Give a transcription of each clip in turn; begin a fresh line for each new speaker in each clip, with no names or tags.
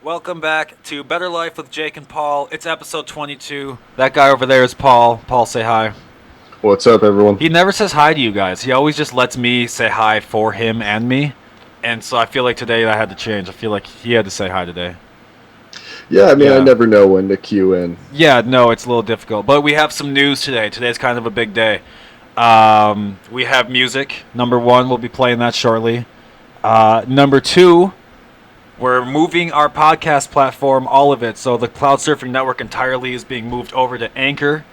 Welcome back to Better Life with Jake and Paul. It's episode 22. That guy over there is Paul. Paul, say hi.
What's up, everyone?
He never says hi to you guys. He always just lets me say hi for him and me. And so I feel like today I had to change. I feel like he had to say hi today.
Yeah, I mean, I never know when to cue in.
Yeah, no, it's a little difficult. But we have some news today. Today's kind of a big day. We have music. Number one, we'll be playing that shortly. Number two, we're moving our podcast platform, all of it. So the Cloud Surfing Network entirely is being moved over to Anchor.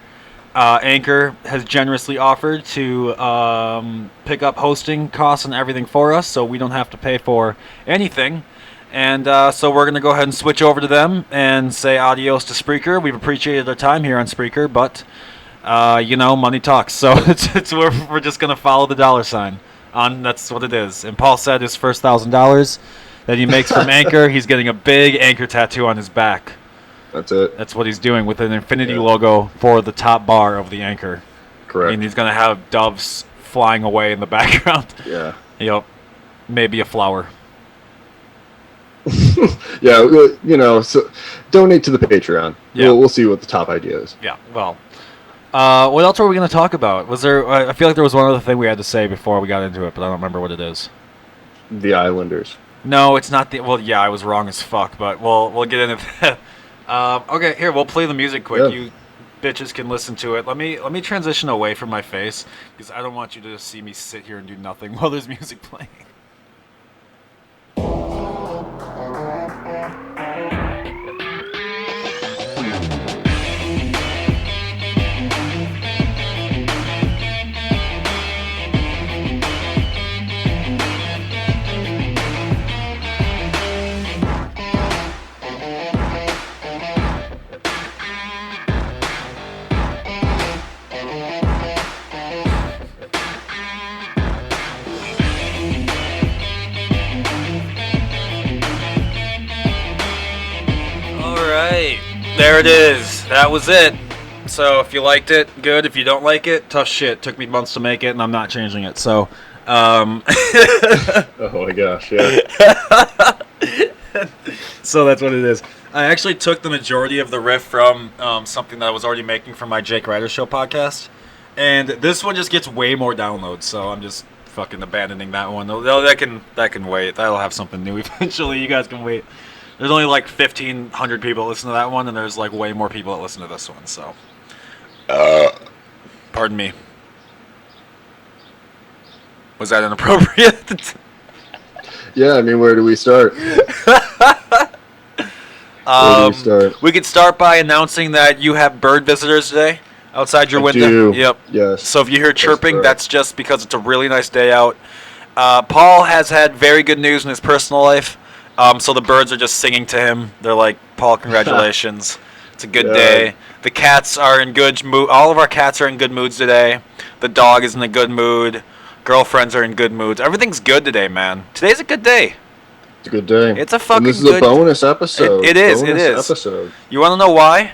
Anchor has generously offered to pick up hosting costs and everything for us, so we don't have to pay for anything. And so we're going to go ahead and switch over to them and say adios to Spreaker. We've appreciated our time here on Spreaker, but, money talks. So we're just going to follow the dollar sign. That's what it is. And Paul said his first $1,000 that he makes from Anchor, he's getting a big Anchor tattoo on his back.
That's it.
That's what he's doing with an infinity logo for the top bar of the Anchor.
Correct.
And he's going to have doves flying away in the background.
Yeah.
Yep. Maybe a flower.
Yeah, so donate to the Patreon.
Yeah.
We'll see what the top idea is.
Yeah, well. What else were we going to talk about? I feel like there was one other thing we had to say before we got into it, but I don't remember what it is.
The Islanders.
No, it's not I was wrong as fuck, but we'll get into that. Okay, here, we'll play the music quick.
Yeah.
You bitches can listen to it. Let me transition away from my face, because I don't want you to see me sit here and do nothing while there's music playing. There it is. That was it. So if you liked it, good. If you don't like it, tough shit. Took me months to make it, and I'm not changing it. So,
Oh my gosh, yeah.
So that's what it is. I actually took the majority of the riff from something that I was already making for my Jake Ryder Show podcast, and this one just gets way more downloads. So I'm just fucking abandoning that one. That can wait. That'll have something new eventually. You guys can wait. There's only like 1,500 people that listen to that one, and there's like way more people that listen to this one, so. Pardon me. Was that inappropriate?
Yeah, I mean, where do we start?
We could start by announcing that you have bird visitors today outside your window.
Do.
Yep.
Yes.
So if you hear chirping, that's just because it's a really nice day out. Paul has had very good news in his personal life. So the birds are just singing to him. They're like, Paul, congratulations. It's a good day. The cats are in good mood. All of our cats are in good moods today. The dog is in a good mood. Girlfriends are in good moods. Everything's good today, man. Today's a good day.
It's a good day.
It's a fucking good...
This is a bonus episode.
It is.
Episode.
You want to know why?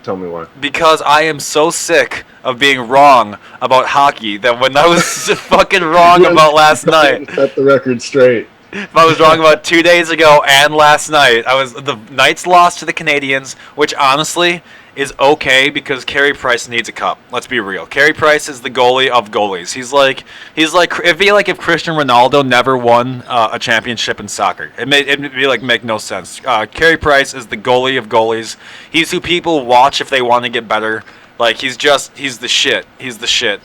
Tell me why.
Because I am so sick of being wrong about hockey that when I was fucking wrong about last night...
Set the record straight.
If I was wrong about 2 days ago and last night, the Knights lost to the Canadiens, which honestly is okay because Carey Price needs a cup. Let's be real. Carey Price is the goalie of goalies. It'd be like if Cristiano Ronaldo never won a championship in soccer. It'd be like make no sense. Carey Price is the goalie of goalies. He's who people watch if they want to get better. Like he's the shit. He's the shit.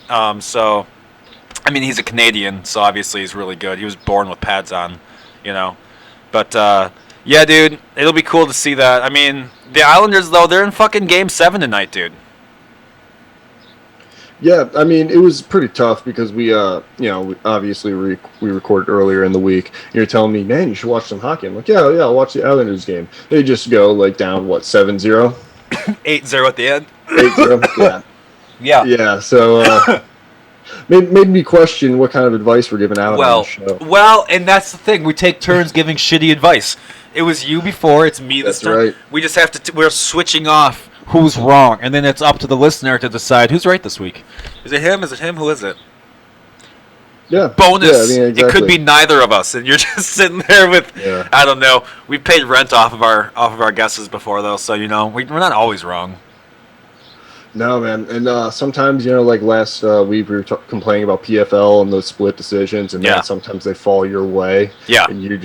I mean, he's a Canadian, so obviously he's really good. He was born with pads on, But, yeah, dude, it'll be cool to see that. I mean, the Islanders, though, they're in fucking Game 7 tonight, dude.
Yeah, I mean, it was pretty tough because we obviously we recorded earlier in the week. You're telling me, man, you should watch some hockey. I'm like, yeah, I'll watch the Islanders game. They just go, like, down, 7-0?
8-0 at the end.
8-0, yeah.
Yeah.
Yeah, so... Made me question what kind of advice we're giving out on the show.
Well, and that's the thing. We take turns giving shitty advice. It was you before. It's me this time.
Right.
We just have to. We're switching off who's wrong, and then it's up to the listener to decide who's right this week. Is it him? Is it him? Who is it?
Yeah.
Bonus.
Yeah, I mean,
It could
exactly.
be neither of us, and you're just sitting there with,
Yeah.
I don't know. We paid rent off of our guesses before though, so we're not always wrong.
No, man. And sometimes, like last week, we were complaining about PFL and those split decisions, and
Yeah.
man, sometimes they fall your way,
Yeah.
and you're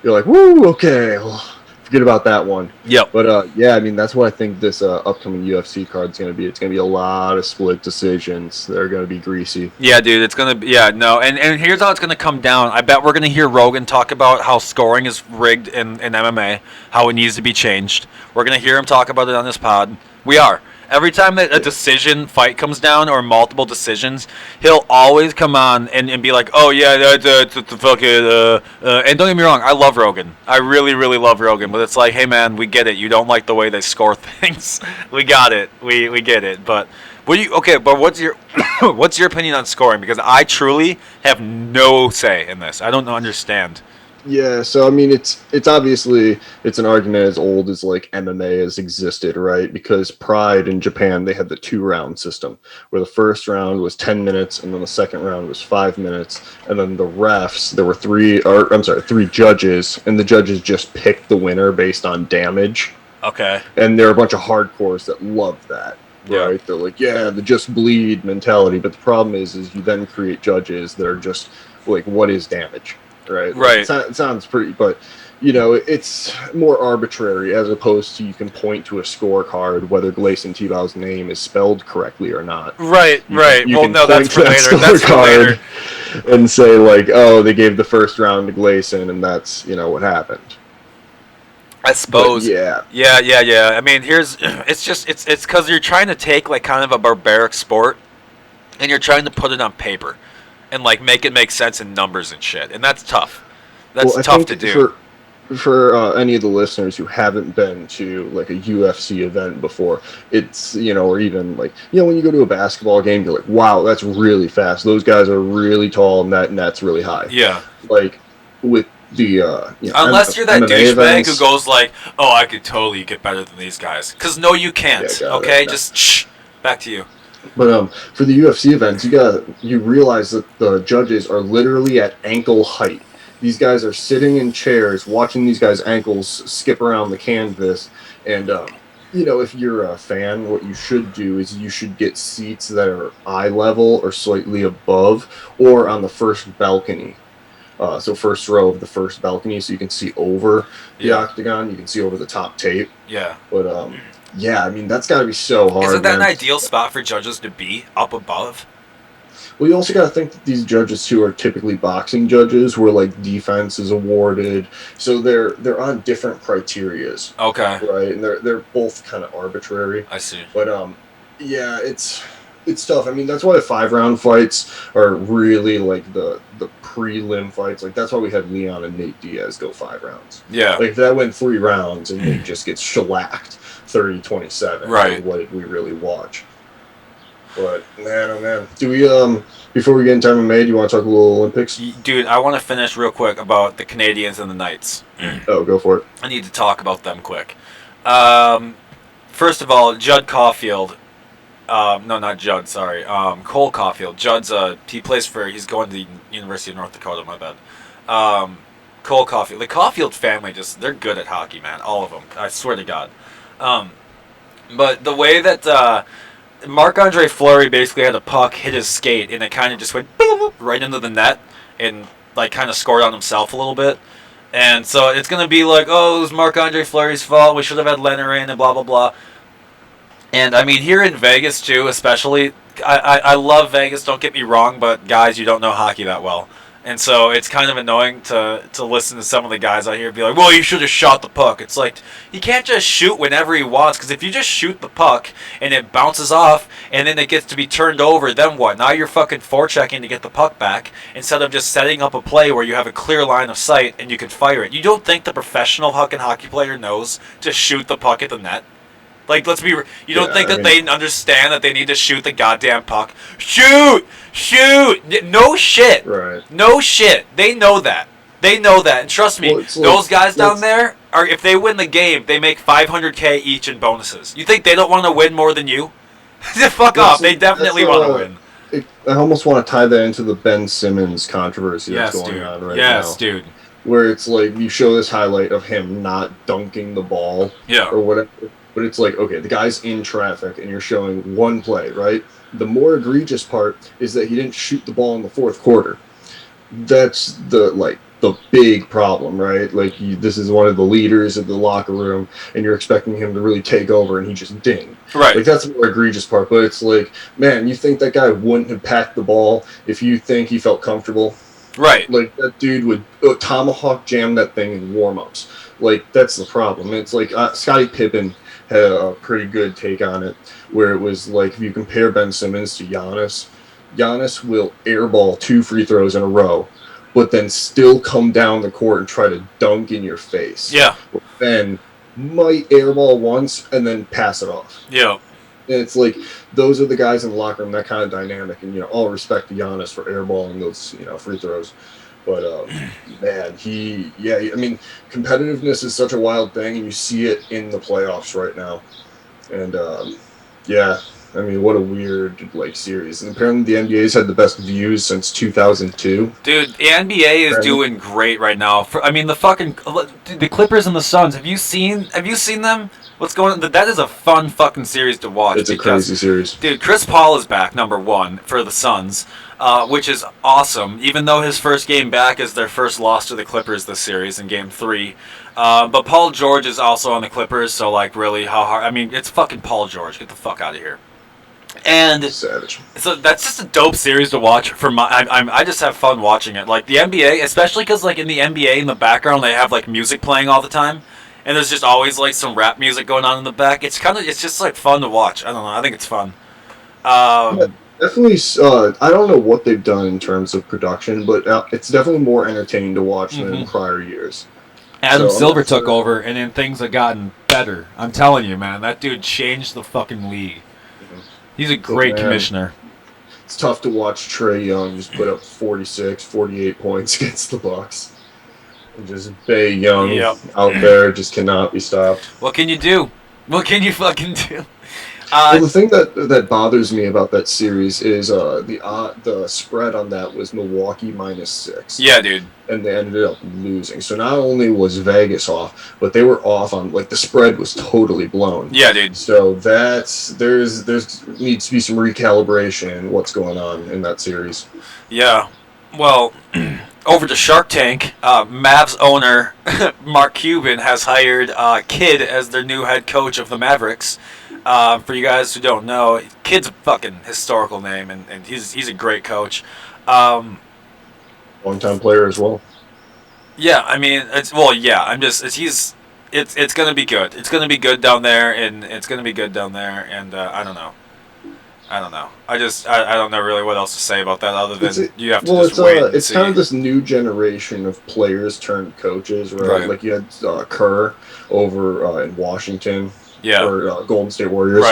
like, woo, okay, well, forget about that one.
Yep.
But yeah, I mean, that's what I think this upcoming UFC card is going to be. It's going to be a lot of split decisions. They're going to be greasy.
Yeah, dude, it's gonna be no, and here's how it's gonna come down. I bet we're gonna hear Rogan talk about how scoring is rigged in MMA, how it needs to be changed. We're gonna hear him talk about it on this pod. We are. Every time that a decision fight comes down or multiple decisions, he'll always come on and be like, "Oh yeah, that's fucking." And don't get me wrong, I love Rogan. I really, really love Rogan. But it's like, hey man, we get it. You don't like the way they score things. We got it. We get it. But But what's your what's your opinion on scoring? Because I truly have no say in this. I don't understand.
Yeah, so I mean, it's obviously it's an argument as old as like MMA has existed, right? Because Pride in Japan, they had the 2-round system, where the first round was 10 minutes, and then the second round was 5 minutes, and then the refs, there were three judges, and the judges just picked the winner based on damage.
Okay.
And there are a bunch of hardcores that love that.
Yeah.
Right? They're like, yeah, the just bleed mentality. But the problem is you then create judges that are just like, what is damage? Right.
Right.
It sounds pretty, but it's more arbitrary as opposed to you can point to a scorecard whether Gleison Tebow's name is spelled correctly or not.
Right. Right.
You
well,
can
no, that's for later. That's for later.
And say like, oh, they gave the first round to Gleison, and that's what happened.
I suppose.
But,
Yeah. I mean, it's because you're trying to take like kind of a barbaric sport, and you're trying to put it on paper, and like make it make sense in numbers and shit, and that's tough. That's tough to do.
For any of the listeners who haven't been to like a UFC event before, it's or even like when you go to a basketball game, you're like, wow, that's really fast. Those guys are really tall, and that net's really high.
Yeah.
Like with the
unless you're that
MMA
douchebag
events,
who goes like, oh, I could totally get better than these guys. Because no, you can't. Okay, just shh. Back to you.
But for the UFC events, you realize that the judges are literally at ankle height. These guys are sitting in chairs watching these guys' ankles skip around the canvas. And, if you're a fan, what you should do is you should get seats that are eye level or slightly above or on the first balcony. So first row of the first balcony, so you can see over the octagon. You can see over the top tape.
Yeah.
But, yeah, I mean, that's got to be so hard.
Isn't that an ideal spot for judges to be, up above?
Well, you also got to think that these judges too are typically boxing judges, where like defense is awarded, so they're on different criterias.
Okay.
Right, and they're both kind of arbitrary.
I see.
But yeah, it's tough. I mean, that's why the 5-round fights are really like the prelim fights. Like that's why we had Leon and Nate Diaz go 5 rounds.
Yeah.
Like if that went 3 rounds and Nate just gets shellacked 30-27.
Right.
What did we really watch? But man, oh man, do we before we get into MMA, do you want to talk a little Olympics?
Dude, I want to finish real quick about the Canadians and the Knights.
Oh, go for it.
I need to talk about them quick. First of all, Judd Caulfield. No, not Judd. Sorry, Cole Caulfield. Judd's he's going to the University of North Dakota. My bad. Cole Caulfield. The Caulfield family they're good at hockey, man. All of them. I swear to God. But the way that Marc-Andre Fleury basically had a puck hit his skate, and it kind of just went boom, right into the net, and like kind of scored on himself a little bit. And so it's going to be like, oh, it was Marc-Andre Fleury's fault. We should have had Leonard in and blah, blah, blah. And, I mean, here in Vegas, too, especially, I love Vegas, don't get me wrong, but, guys, you don't know hockey that well. And so it's kind of annoying to listen to some of the guys out here be like, well, you should have shot the puck. It's like, he can't just shoot whenever he wants, because if you just shoot the puck and it bounces off and then it gets to be turned over, then what? Now you're fucking forechecking to get the puck back instead of just setting up a play where you have a clear line of sight and you can fire it. You don't think the professional fucking hockey player knows to shoot the puck at the net? Like, let's be... You don't think that they understand that they need to shoot the goddamn puck? Shoot! No shit!
Right.
No shit. They know that. And trust me, those guys down there, if they win the game, they make $500K each in bonuses. You think they don't want to win more than you? Fuck off. They definitely want to win.
I almost want to tie that into the Ben Simmons controversy that's going on right now.
Yes, dude.
Where it's like you show this highlight of him not dunking the ball
Yeah.
or whatever, but it's like, okay, the guy's in traffic and you're showing one play, right? The more egregious part is that he didn't shoot the ball in the fourth quarter. That's the big problem, right? Like this is one of the leaders of the locker room, and you're expecting him to really take over, and he just dinged.
Right.
Like that's the more egregious part. But it's like, man, you think that guy wouldn't have packed the ball if you think he felt comfortable?
Right.
Like that dude would tomahawk jam that thing in warm-ups. Like that's the problem. It's like Scottie Pippen had a pretty good take on it, where it was like if you compare Ben Simmons to Giannis, Giannis will airball 2 free throws in a row, but then still come down the court and try to dunk in your face.
Yeah.
Ben might airball once and then pass it off.
Yeah.
And it's like those are the guys in the locker room, that kind of dynamic. And all respect to Giannis for airballing those free throws, but man, I mean, competitiveness is such a wild thing, and you see it in the playoffs right now. And yeah, I mean, what a weird series. And apparently the NBA's had the best views since 2002.
Dude, the NBA is doing great right now. The Clippers and the Suns. Have you seen them? What's going on? That is a fun fucking series to watch.
It's a crazy series.
Dude, Chris Paul is back, number one, for the Suns, which is awesome, even though his first game back is their first loss to the Clippers this series in Game 3. But Paul George is also on the Clippers, so, really, how hard... I mean, it's fucking Paul George. Get the fuck out of here. And
savage.
So that's just a dope series to watch. I just have fun watching it. Like the NBA, especially because in the NBA in the background they have music playing all the time, and there's just always some rap music going on in the back. It's just fun to watch. I don't know. I think it's fun.
Yeah, definitely. I don't know what they've done in terms of production, but it's definitely more entertaining to watch than in prior years.
Adam Silver took over, and then things have gotten better. I'm telling you, man, that dude changed the fucking league. He's a great commissioner.
It's tough to watch Trae Young just put up 46, 48 points against the Bucks. And just Bae Young out there just cannot be stopped.
What can you do? What can you fucking do?
Well, the thing that bothers me about that series is the spread on that was Milwaukee -6.
Yeah, dude.
And they ended up losing. So not only was Vegas off, but they were off on the spread was totally blown.
Yeah, dude.
So there's needs to be some recalibration in what's going on in that series.
Yeah. Well, over to Shark Tank, Mavs owner Mark Cuban has hired Kidd as their new head coach of the Mavericks. For you guys who don't know, Kidd's a fucking historical name, and he's a great coach.
Long-time player as well.
Yeah, I mean, it's gonna be good. It's gonna be good down there, and I don't know. I don't know really what else to say about that other than you have to just wait and
it's
see.
kind of this new generation of players turned coaches, right? Like you had Kerr over in Washington.
Yeah.
Or Golden State Warriors.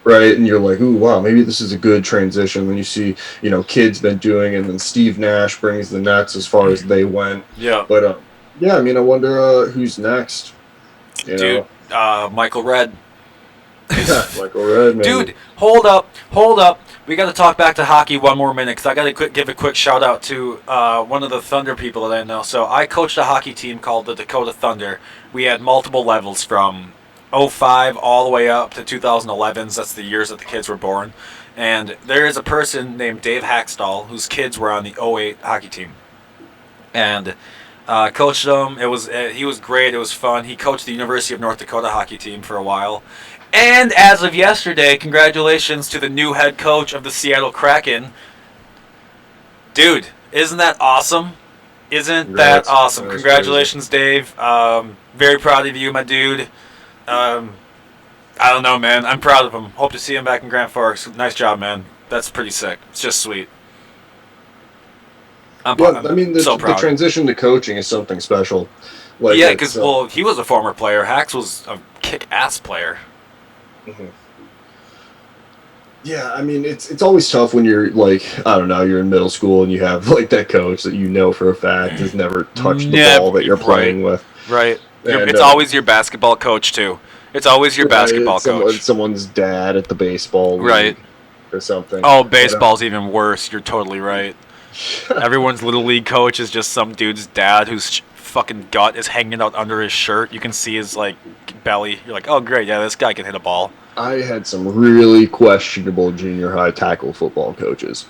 Right.
And you're like, ooh, wow, maybe this is a good transition. Then you see, Kidd's been doing it, and then Steve Nash brings the Nets as far as they went.
Yeah.
But, I mean, I wonder who's next.
Dude, Michael Redd.
Yeah, Michael Redd, maybe.
Dude, hold up. We got to talk back to hockey one more minute, because I got to give a quick shout-out to one of the Thunder people that I know. So I coached a hockey team called the Dakota Thunder. We had multiple levels from 05 all the way up to 2011s. That's the years that the kids were born. And there is a person named Dave Hackstall whose kids were on the 08 hockey team. And coached them. He was great. It was fun. He coached the University of North Dakota hockey team for a while. And as of yesterday, congratulations to the new head coach of the Seattle Kraken. Dude, isn't that awesome? That awesome? Congratulations, crazy. Dave. Very proud of you, my dude. I don't know, man. I'm proud of him. Hope to see him back in Grand Forks. Nice job, man. That's pretty sick. It's just sweet. I'm
the transition to coaching is something special.
Because he was a former player. Hacks was a kick-ass player.
Mm-hmm. Yeah, I mean, it's always tough when you're you're in middle school and you have that coach that for a fact has never touched the ball that you're playing with.
Right. And, it's always your basketball coach too. It's always your basketball coach.
Someone's dad at the baseball league.
Right.
or something.
Oh, baseball's even worse. You're totally right. Everyone's little league coach is just some dude's dad whose fucking gut is hanging out under his shirt. You can see his like belly. You're like, oh great, yeah, this guy can hit a ball.
I had some really questionable junior high tackle football coaches.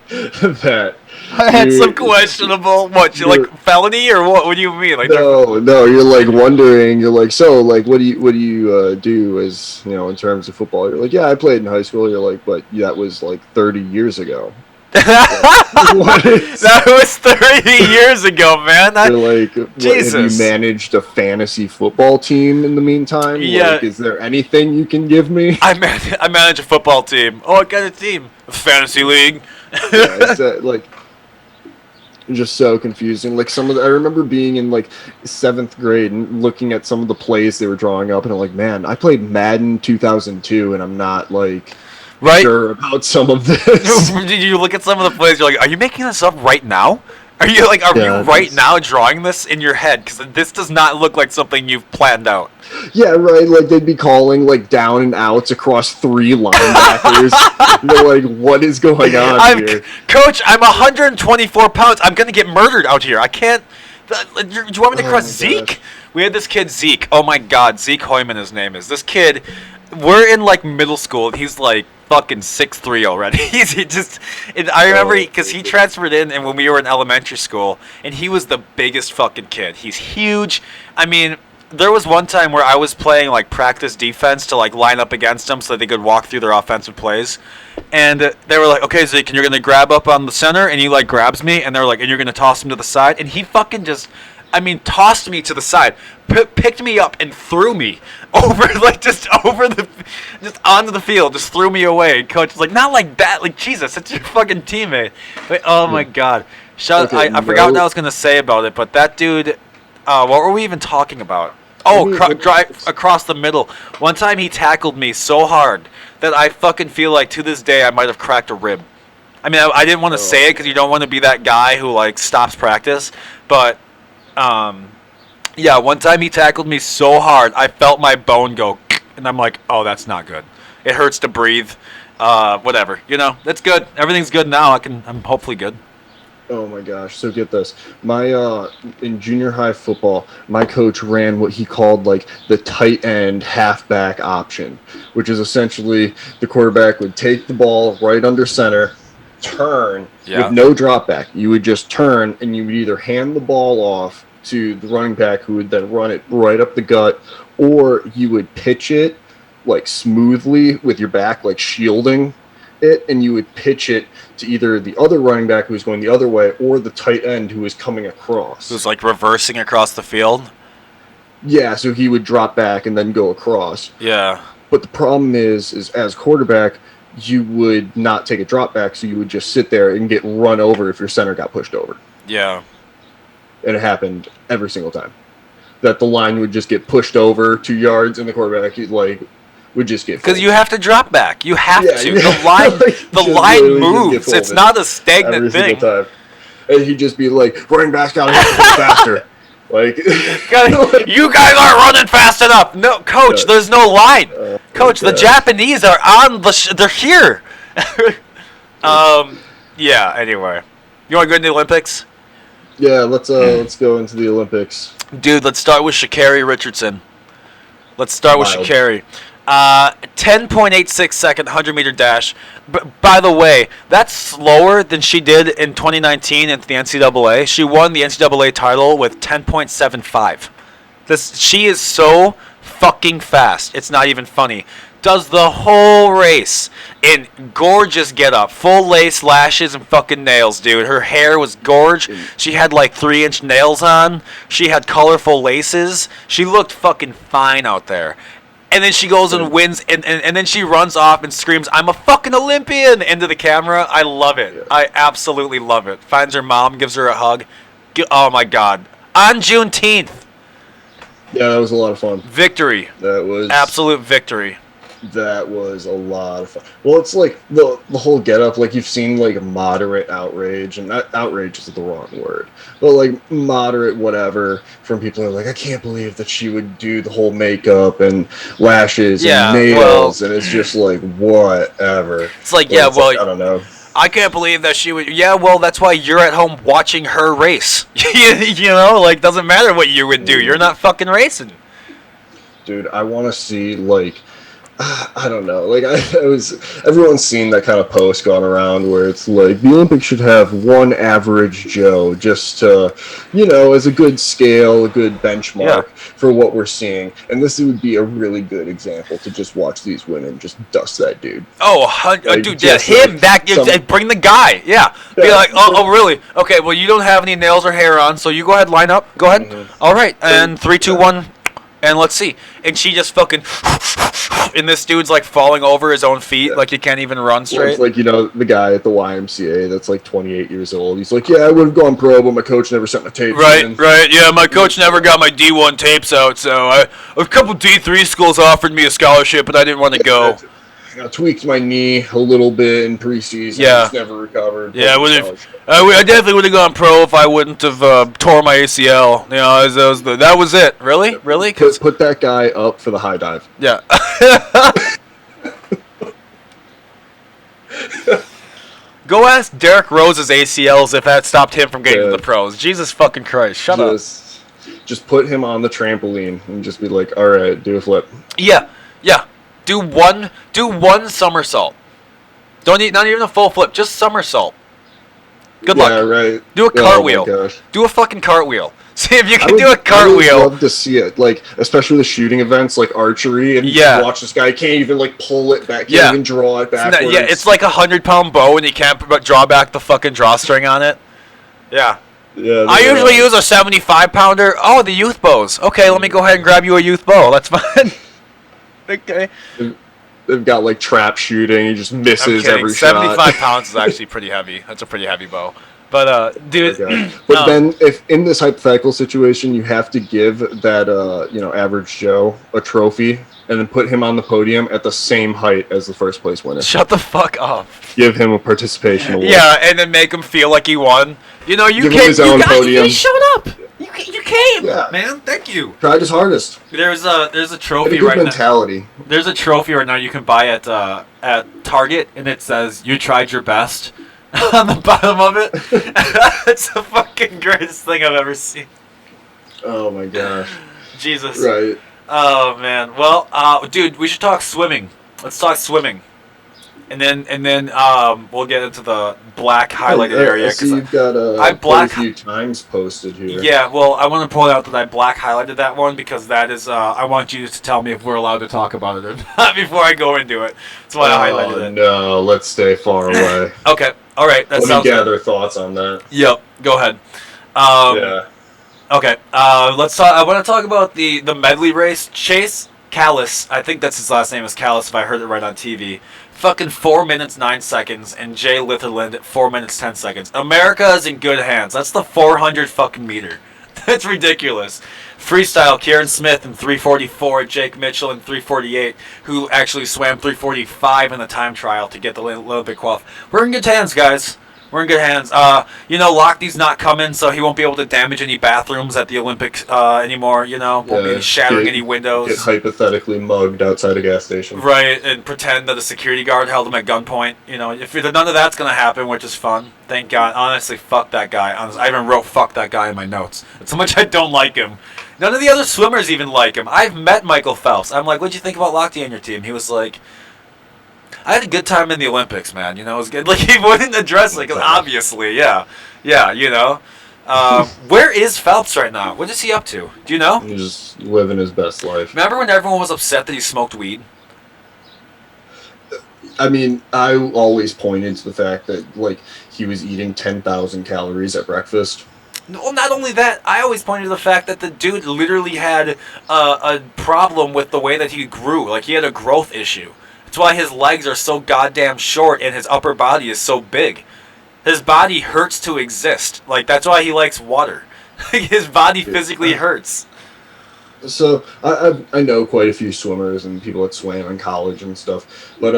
That
I had some questionable. What? You like felony or what? What do you mean? Like
no. You're like wondering. You're like, so like, what do you do as in terms of football? You're like, yeah, I played in high school. You're like, but that was like 30 years ago.
That was 30 years ago, man.
You're like, Jesus. Have you managed a fantasy football team in the meantime?
Yeah.
Like, is there anything you can give me?
I manage a football team. Oh, I got a team. A fantasy league.
Yeah, it's like just so confusing. Like I remember being in like 7th grade and looking at some of the plays they were drawing up, and I'm like, man, I played Madden 2002, and I'm not like sure about some of this.
Did you look at some of the plays? You're like, are you making this up right now? Are you right now drawing this in your head? Because this does not look like something you've planned out.
Yeah, right. Like they'd be calling like down and outs across 3 linebackers. You're like, what is going on here?
Coach, I'm 124 pounds. I'm gonna get murdered out here. I can't. Do you want me to cross Zeke? Gosh. We had this kid Zeke. Oh my God, Zeke Hoyman. His name is. This kid. We're in like middle school, and he's like fucking 6'3" already. I remember because he transferred in, and when we were in elementary school, and he was the biggest fucking kid. He's huge. I mean, there was one time where I was playing like practice defense to like line up against them so that they could walk through their offensive plays, and they were like, okay, Zeke, and you're gonna grab up on the center, and he like grabs me, and they're like, and you're gonna toss him to the side, and he fucking just. Tossed me to the side, picked me up, and threw me over, just onto the field, just threw me away. Coach was like, not like that, like, Jesus, that's your fucking teammate. But, oh my God. I forgot what I was going to say about it, but that dude, what were we even talking about? Oh, drive across the middle. One time he tackled me so hard that I fucking feel like to this day I might have cracked a rib. I mean, I didn't want to say it because you don't want to be that guy who, like, stops practice, but... yeah, one time he tackled me so hard, I felt my bone go, and I'm like, oh, that's not good. It hurts to breathe. Whatever, that's good. Everything's good now. I'm hopefully good.
Oh my gosh! So get this, my in junior high football, my coach ran what he called like the tight end halfback option, which is essentially the quarterback would take the ball right under center, turn with no drop back. You would just turn, and you would either hand the ball off to the running back, who would then run it right up the gut, or you would pitch it like smoothly with your back, like shielding it, and you would pitch it to either the other running back who was going the other way or the tight end who was coming across.
It was like reversing across the field?
Yeah, so he would drop back and then go across.
Yeah.
But the problem is as quarterback, you would not take a drop back, so you would just sit there and get run over if your center got pushed over.
Yeah.
And it happened every single time. That the line would just get pushed over 2 yards, and the quarterback would just get.
Because you have to drop back. You have to. The line moves. It's not a stagnant thing.
Every single time. And he'd just be like, running back down, faster. Like,
you guys aren't running fast enough. No, Coach, there's no line. Coach, the Japanese are on they're here. Yeah. Anyway, you want to go to the Olympics?
Yeah, let's go into the Olympics.
Dude, let's start with Sha'Carri Richardson. Let's start with Sha'Carri. 10.86 second 100-meter dash. By the way, that's slower than she did in 2019 at the NCAA. She won the NCAA title with 10.75. She is so fucking fast. It's not even funny. Does the whole race in gorgeous getup, full lace, lashes, and fucking nails, dude. Her hair was gorge. She had like 3-inch nails on. She had colorful laces. She looked fucking fine out there. And then she goes and wins, and then she runs off and screams, "I'm a fucking Olympian!" into the camera. I love it. Yeah. I absolutely love it. Finds her mom, gives her a hug. Oh my God. On Juneteenth.
Yeah, that was a lot of fun.
Victory.
That was
absolute victory.
That was a lot of fun. Well, it's like the whole get up, like you've seen like moderate outrage, and that outrage is the wrong word, but like moderate whatever from people who are like, I can't believe that she would do the whole makeup and lashes and nails, and it's just like whatever.
It's like,
I don't know.
I can't believe that she would. Yeah, well, that's why you're at home watching her race. You know, like, doesn't matter what you would do. You're not fucking racing.
Dude, I want to see, like, I don't know. Like, everyone's seen that kind of post going around where it's like, the Olympics should have one average Joe just to, as a good scale, a good benchmark for what we're seeing. And this would be a really good example to just watch these women just dust that dude.
Oh, dude, yeah, him, bring the guy. Yeah. Be like, oh, really? Okay, well, you don't have any nails or hair on, so you go ahead, line up. Go ahead. Mm-hmm. All right, and 3, 2, 1. And let's see. And she just fucking... And this dude's, like, falling over his own feet, like he can't even run straight.
Well, it's like, the guy at the YMCA that's, like, 28 years old. He's like, yeah, I would have gone pro, but my coach never sent my tapes in.
Right. Yeah, my coach never got my D1 tapes out, so a couple D3 schools offered me a scholarship, but I didn't want to go.
I tweaked my knee a little bit in preseason. Yeah. Just never recovered.
Yeah, I definitely would have gone pro if I wouldn't have tore my ACL. You know, that was it. Really? Really?
Put that guy up for the high dive.
Yeah. Go ask Derrick Rose's ACLs if that stopped him from getting to the pros. Jesus fucking Christ. Shut up.
Just put him on the trampoline and just be like, all right, do a flip.
Yeah. Do one somersault. Not even a full flip, just somersault. Good luck.
Yeah, right.
Do a cartwheel.
Oh my gosh.
Do a fucking cartwheel. See if you can do a cartwheel.
I would love to see it, like, especially the shooting events like archery, and you watch this guy, he can't even like pull it back, can't even draw it backwards.
It's like a 100-pound bow and you can't draw back the fucking drawstring on it. Yeah. I usually use a 75-pounder. Oh, the youth bows. Okay, let me go ahead and grab you a youth bow. That's fine. Okay.
They've got like trap shooting. He just misses every
75
shot.
75 pounds is actually pretty heavy. That's a pretty heavy bow. But dude.
Okay. But then, if in this hypothetical situation, you have to give that average Joe a trophy, and then put him on the podium at the same height as the first place winner.
Shut the fuck up.
Give him a participation award.
Yeah, and then make him feel like he won. You know, you
came. You
showed up. You came, man. Thank you.
Tried his hardest.
There's a trophy
right mentality.
now. There's a trophy right now you can buy at Target, and it says you tried your best on the bottom of it. It's the fucking greatest thing I've ever seen.
Oh my gosh.
Jesus.
Right.
Oh man. Well, dude, we should talk swimming. Let's talk swimming. And then we'll get into the black highlighted area.
I see you've got a few times posted here.
Yeah, well, I want to point out that I black highlighted that one because that is, I want you to tell me if we're allowed to talk about it or not before I go into it. That's why I highlighted it.
No, let's stay far away.
Okay, all right.
Let me gather thoughts on that.
Yep, go ahead.
Yeah.
Okay, let's talk. I want to talk about the medley race. Chase Callis, I think that's his last name is Callis if I heard it right on TV. Fucking 4 minutes 9 seconds, and Jay Litherland at 4 minutes 10 seconds. America is in good hands. That's the 400 fucking meter. That's ridiculous. Freestyle, Kieran Smith in 3:44, Jake Mitchell in 3:48, who actually swam 3:45 in the time trial to get the Olympic qualif. We're in good hands, guys. We're in good hands. Lochtey's not coming, so he won't be able to damage any bathrooms at the Olympics anymore, won't be shattering any windows.
Get hypothetically mugged outside a gas station.
Right, and pretend that a security guard held him at gunpoint. If none of that's going to happen, which is fun. Thank God. Honestly, fuck that guy. I even wrote fuck that guy in my notes. That's how much I don't like him. None of the other swimmers even like him. I've met Michael Phelps. I'm like, what'd you think about Lochte on your team? He was like, I had a good time in the Olympics, man. It was good. Like, he wouldn't address it, obviously, yeah, where is Phelps right now? What is he up to? Do you know?
He's just living his best life.
Remember when everyone was upset that he smoked weed?
I mean, I always pointed to the fact that, like, he was eating 10,000 calories at breakfast.
Well, not only that, I always pointed to the fact that the dude literally had a problem with the way that he grew. Like, he had a growth issue. That's why his legs are so goddamn short and his upper body is so big. His body hurts to exist. Like, that's why he likes water. His body physically hurts.
So I know quite a few swimmers and people that swam in college and stuff, but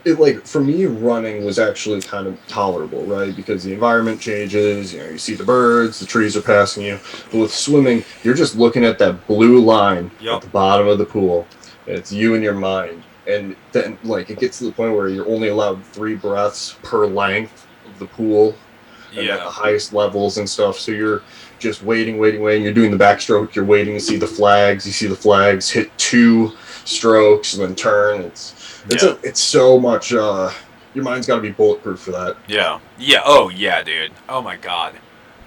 it like for me running was actually kind of tolerable, right? Because the environment changes, you know, you see the birds, the trees are passing you. But with swimming, you're just looking at that blue line at
Yep.
the bottom of the pool, and it's you and your mind. And then like it gets to the point where you're only allowed 3 breaths per length of the pool and at
Yeah.
the highest levels and stuff. So you're just waiting, waiting, waiting. You're doing the backstroke. You're waiting to see the flags. You see the flags hit 2 strokes and then turn.
Yeah.
It's so much. Your mind's got to be bulletproof for that.
Yeah. Yeah. Oh yeah, dude. Oh my god.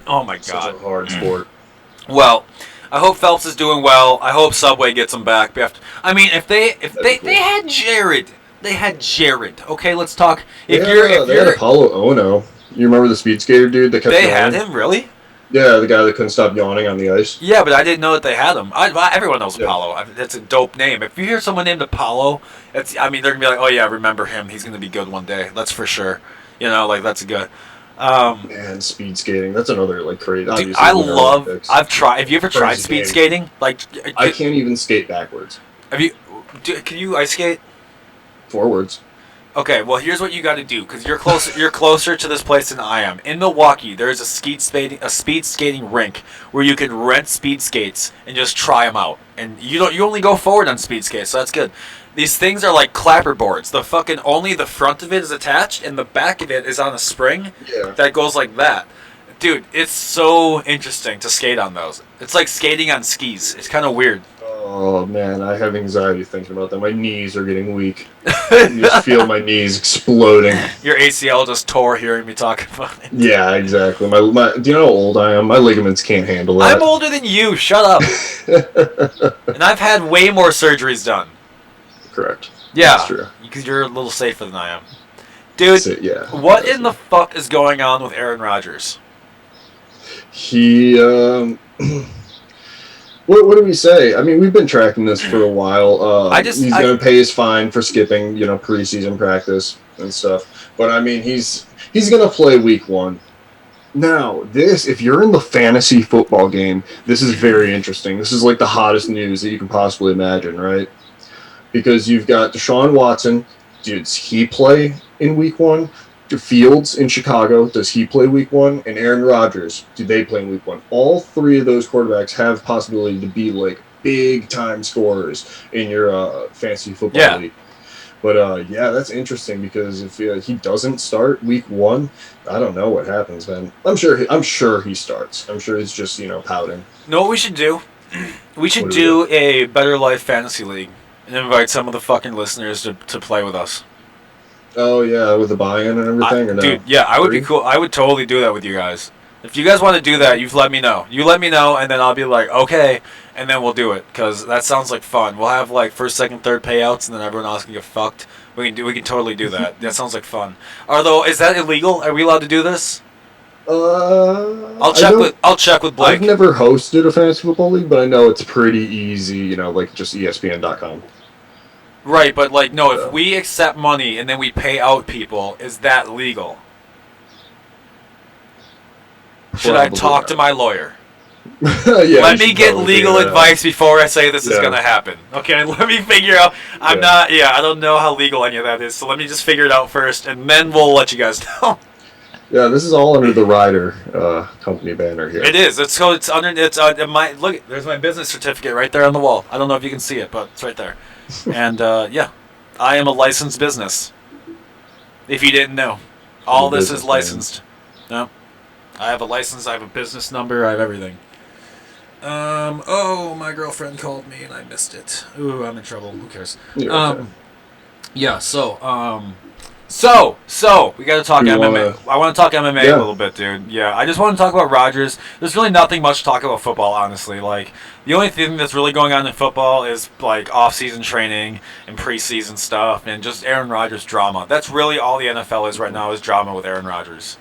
Oh my
It's such a
god.
hard sport.
Well, I hope Phelps is doing well. I hope Subway gets him back. I mean, if
That'd be
they
cool.
had Jared, they had Jared. Okay, let's talk. If
They had
you're
Apollo Ono. You remember the speed skater dude that kept
they had
yawning?
him really.
Yeah, the guy that couldn't stop yawning on the ice.
Yeah, but I didn't know that they had him. Everyone knows
Yeah.
Apollo. That's a dope name. If you hear someone named Apollo, I mean, they're gonna be like, oh yeah, remember him. He's gonna be good one day. That's for sure. You know, like that's good. Um,
Man, speed skating. That's another like crazy.
dude,
Obviously,
I
Winter
love.
Olympics.
I've tried. Have you ever tried
Crazy
speed
game.
skating? Like,
I can't even skate backwards.
have you? Can you ice skate?
Forwards.
Okay, well here's what you got to do because you're closer. You're closer to this place than I am. In Milwaukee, there's a speed skating rink where you can rent speed skates and just try them out. And you don't. You only go forward on speed skates, so that's good. These things are like clapper boards. The fucking only the front of it is attached and the back of it is on a spring
Yeah.
that goes like that. Dude, it's so interesting to skate on those. It's like skating on skis. It's kind of weird.
Oh man, I have anxiety thinking about that. My knees are getting weak. I just feel my knees exploding.
Your ACL just tore hearing me talk about it.
Yeah, exactly. Do you know how old I am? My ligaments can't handle
I'm
that.
older than you. Shut up. And I've had way more surgeries done.
Correct.
Yeah,
That's true.
because you're a little safer than I am. Dude,
Yeah.
what in the fuck is going on with Aaron Rodgers?
He what do we say? I mean, we've been tracking this for a while. He's going to pay his fine for skipping, preseason practice and stuff. But I mean, he's going to play week 1. Now, if you're in the fantasy football game, this is very interesting. This is like the hottest news that you can possibly imagine, right? Because you've got Deshaun Watson. Does he play in week 1? Fields in Chicago, does he play week 1? And Aaron Rodgers, do they play in week 1? All 3 of those quarterbacks have possibility to be like big time scorers in your fantasy football league. But yeah, that's interesting because if he doesn't start week 1, I don't know what happens, man. I'm sure he starts. I'm sure he's just pouting.
Know what we should do? We should
What
do a Better Life Fantasy League and invite some of the fucking listeners to play with us.
Oh yeah, with the buy-in and everything, or no?
Dude, yeah, I would be cool. I would totally do that with you guys. If you guys want to do that, you've let me know. You let me know, and then I'll be like, okay, and then we'll do it because that sounds like fun. We'll have like first, second, third payouts, and then everyone else can get fucked. We can totally do that. That sounds like fun. Although, is that illegal? Are we allowed to do this? I'll check with Blake.
I've never hosted a fantasy football league, but I know it's pretty easy. Like just ESPN.com.
Right, but like no, if we accept money and then we pay out people, is that legal? Should I talk to my lawyer?
Yeah,
let me get legal advice before I say this is gonna happen. Okay, let me figure out. I don't know how legal any of that is, so let me just figure it out first, and then we'll let you guys know.
Yeah, this is all under the Ryder company banner here.
It is. It's under. It's my look. There's my business certificate right there on the wall. I don't know if you can see it, but it's right there. And yeah, I am a licensed business. If you didn't know, all this is licensed. No, I have a license. I have a business number. I have everything. Oh, my girlfriend called me and I missed it. Ooh, I'm in trouble. Who cares?
Okay.
Yeah. So we got to talk MMA. I want to talk MMA a little bit, dude. Yeah, I just want to talk about Rodgers. There's really nothing much to talk about football, honestly. Like the only thing that's really going on in football is like off-season training and preseason stuff, and just Aaron Rodgers drama. That's really all the NFL is right now is drama with Aaron Rodgers.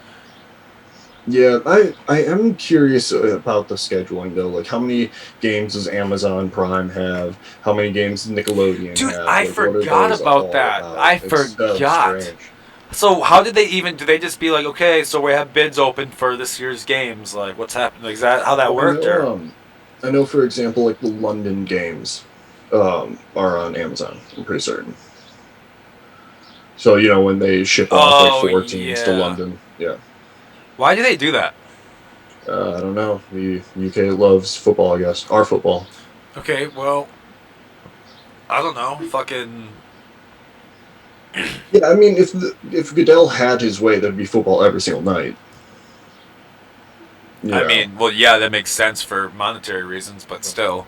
Yeah, I am curious about the scheduling though. Like, how many games does Amazon Prime have? How many games does Nickelodeon
Dude,
have?
I
Like,
forgot about that. I forgot. So how did they even? Do they just be like, okay, so we have bids open for this year's games? Like, what's happening? Like, is that how that worked? Or?
I know, for example, like the London games are on Amazon. I'm pretty certain. So when they ship off like
Oh
four teams to
yeah.
London, yeah.
Why do they do that?
I don't know. The UK loves football, I guess. Our football.
Okay, well, I don't know. Fucking.
Yeah, I mean, if Goodell had his way, there'd be football every single night. You
I
know.
mean, well, yeah, that makes sense for monetary reasons, but still.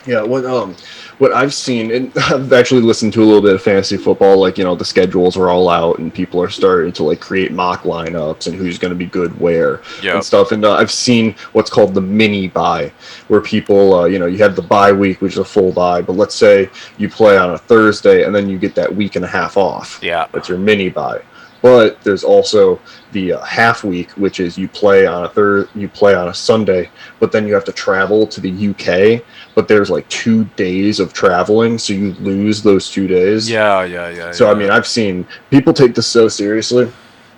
Yeah, what I've seen, and I've actually listened to a little bit of fantasy football. Like the schedules are all out, and people are starting to like create mock lineups and who's going to be good where and
Yep.
stuff. And I've seen what's called the mini buy, where people, you have the bye week, which is a full buy. But let's say you play on a Thursday, and then you get that week and a half off.
Yeah.
That's your mini buy. But there's also the half week, which is you play on a Sunday, but then you have to travel to the UK. But there's like 2 days of traveling, so you lose those 2 days.
Yeah.
So I mean, I've seen people take this so seriously.